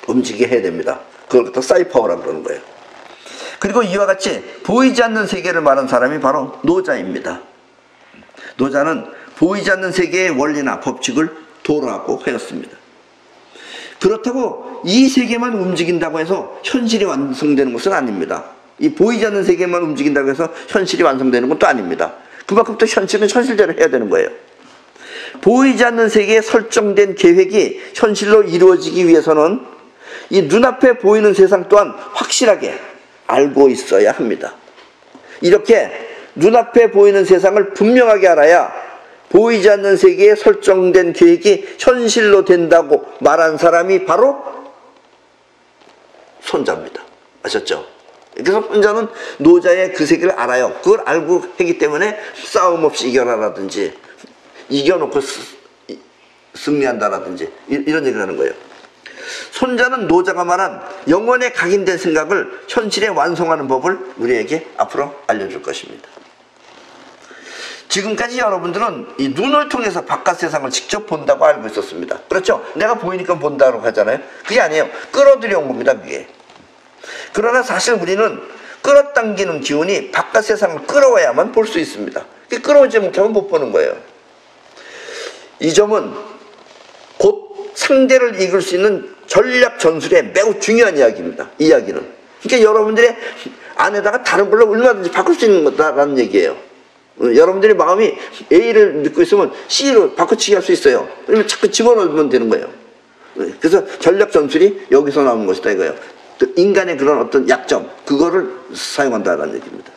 움직이게 해야 됩니다. 그걸 갖다 사이파워라고 그러는 거예요. 그리고 이와 같이 보이지 않는 세계를 말한 사람이 바로 노자입니다. 노자는 보이지 않는 세계의 원리나 법칙을 도라고 하였습니다. 그렇다고 이 세계만 움직인다고 해서 현실이 완성되는 것은 아닙니다. 이 보이지 않는 세계만 움직인다고 해서 현실이 완성되는 것도 아닙니다. 그만큼 또 현실은 현실대로 해야 되는 거예요. 보이지 않는 세계에 설정된 계획이 현실로 이루어지기 위해서는 이 눈앞에 보이는 세상 또한 확실하게 알고 있어야 합니다. 이렇게 눈앞에 보이는 세상을 분명하게 알아야 보이지 않는 세계에 설정된 계획이 현실로 된다고 말한 사람이 바로 손자입니다. 아셨죠? 그래서 손자는 노자의 그 세계를 알아요. 그걸 알고 했기 때문에 싸움 없이 이겨라라든지 이겨놓고 승리한다라든지 이런 얘기를 하는 거예요. 손자는 노자가 말한 영혼에 각인된 생각을 현실에 완성하는 법을 우리에게 앞으로 알려줄 것입니다. 지금까지 여러분들은 이 눈을 통해서 바깥 세상을 직접 본다고 알고 있었습니다. 그렇죠? 내가 보이니까 본다고 하잖아요. 그게 아니에요. 끌어들여온 겁니다. 그게. 그러나 사실 우리는 끌어당기는 기운이 바깥 세상을 끌어와야만 볼 수 있습니다. 끌어오지 못하면 못 보는 거예요. 이 점은 곧 상대를 이길 수 있는 전략 전술의 매우 중요한 이야기입니다. 이 이야기는. 그러니까 여러분들의 안에다가 다른 걸로 얼마든지 바꿀 수 있는 거다라는 얘기예요. 여러분들의 마음이 A를 믿고 있으면 C로 바꿔치기 할 수 있어요. 그러면 자꾸 집어넣으면 되는 거예요. 그래서 전략 전술이 여기서 나오는 것이다 이거예요. 인간의 그런 어떤 약점, 그거를 사용한다는 얘기입니다.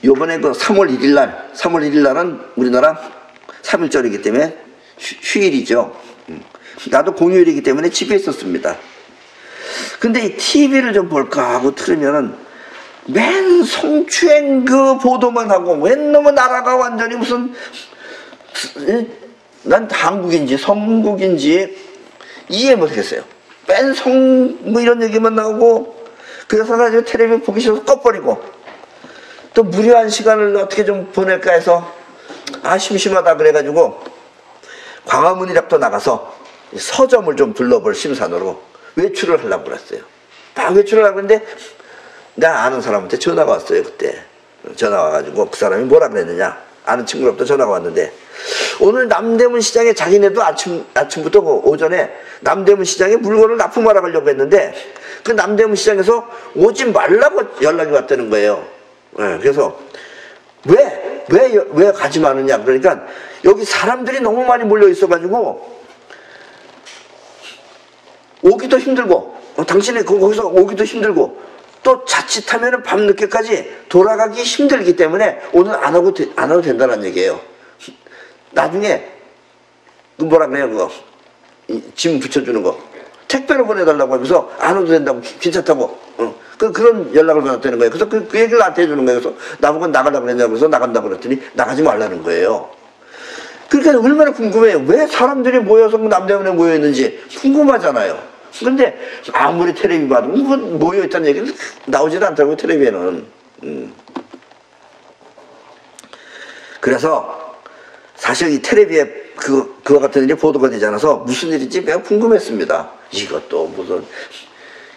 요번에 그 3월 1일 날은 우리나라 3.1절이기 때문에 휴일이죠. 나도 공휴일이기 때문에 집에 있었습니다. 근데 이 TV를 좀 볼까 하고 틀으면은 맨 성추행 그 보도만 하고 웬 놈의 나라가 완전히 무슨 난 한국인지 성국인지 이해 못하겠어요. 맨 뭐 이런 얘기만 나오고 그래서 나 텔레비전 보기 싫어서 꺼버리고 또 무료한 시간을 어떻게 좀 보낼까 해서 심심하다 그래가지고 광화문이라도 나가서 서점을 좀 둘러볼 심산으로 외출을 하려고 그랬어요. 막 외출을 하려고 했는데 나 아는 사람한테 전화가 왔어요. 그때 전화 와가지고 그 사람이 뭐라 그랬느냐, 아는 친구로부터 전화가 왔는데 오늘 남대문 시장에 자기네도 아침부터 오전에 남대문 시장에 물건을 납품하러 가려고 했는데 그 남대문 시장에서 오지 말라고 연락이 왔다는 거예요. 그래서 왜 가지 마느냐 그러니까 여기 사람들이 너무 많이 몰려 있어가지고 오기도 힘들고 당신이 거기서 오기도 힘들고 또 자칫하면 밤늦게까지 돌아가기 힘들기 때문에 오늘 안 와도 된다는 얘기예요. 나중에 뭐라 그래요, 그거 짐 붙여주는 거 택배로 보내달라고 하면서 안 와도 된다고 괜찮다고 그런 연락을 받았다는 거예요. 그래서 그 얘기를 나한테 해주는 거예요. 그래서 나보고 나가려고 그랬냐고 해서 나간다고 그랬더니 나가지 말라는 거예요. 그러니까 얼마나 궁금해요. 왜 사람들이 모여서 남대문에 모여있는지 궁금하잖아요. 그런데 아무리 텔레비 봐도 모여있다는 얘기는 나오지도 않더라고요, 텔레비에는. 그래서 사실 이 텔레비에 그와 같은 일이 보도가 되지 않아서 무슨 일인지 매우 궁금했습니다. 이것도 무슨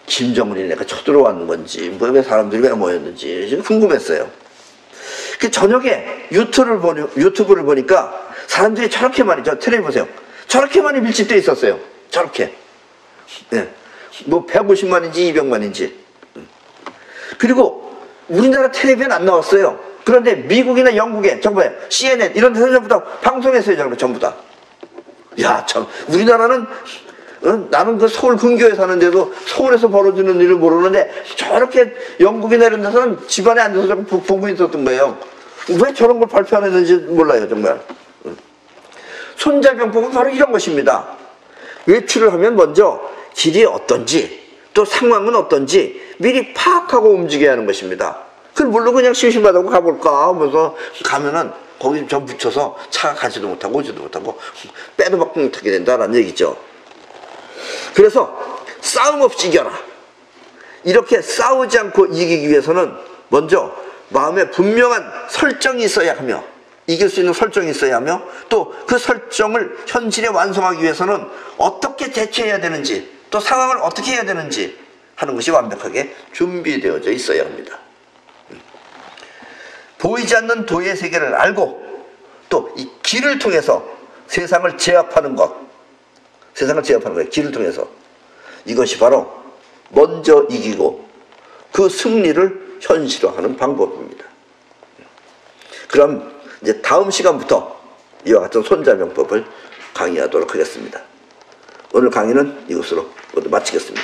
김정은이 내가 쳐들어왔는 건지 왜 사람들이 왜 모였는지 궁금했어요. 그 저녁에 유튜브를 보니까 사람들이 저렇게 많이, 저 텔레비 보세요. 저렇게 많이 밀집되어 있었어요. 저렇게. 네. 뭐 150만인지 200만인지. 그리고 우리나라 텔레비는 안 나왔어요. 그런데 미국이나 영국에 전부 CNN 이런 데서 전부 다 방송했어요. 전부 다. 야, 참 우리나라는 나는 그 서울 근교에 사는데도 서울에서 벌어지는 일을 모르는데 저렇게 영국이나 이런 데서는 집안에 앉아서 보고 있었던 거예요. 왜 저런 걸 발표 안 했는지 몰라요, 정말. 손자병법은 바로 이런 것입니다. 외출을 하면 먼저 길이 어떤지 또 상황은 어떤지 미리 파악하고 움직여야 하는 것입니다. 그걸 물론 그냥 심심하다고 가볼까 하면서 가면은 거기 좀 붙여서 차가 가지도 못하고 오지도 못하고 빼도 박도 못하게 된다라는 얘기죠. 그래서 싸움 없이 이겨라. 이렇게 싸우지 않고 이기기 위해서는 먼저 마음에 분명한 설정이 있어야 하며 이길 수 있는 설정이 있어야 하며 또 그 설정을 현실에 완성하기 위해서는 어떻게 대처해야 되는지 또 상황을 어떻게 해야 되는지 하는 것이 완벽하게 준비되어져 있어야 합니다. 보이지 않는 도의 세계를 알고 또 이 길을 통해서 세상을 제압하는 것, 세상을 제압하는 거예요. 길을 통해서. 이것이 바로 먼저 이기고 그 승리를 현실화하는 방법입니다. 그럼 이제 다음 시간부터 이와 같은 손자병법을 강의하도록 하겠습니다. 오늘 강의는 이것으로 모두 마치겠습니다.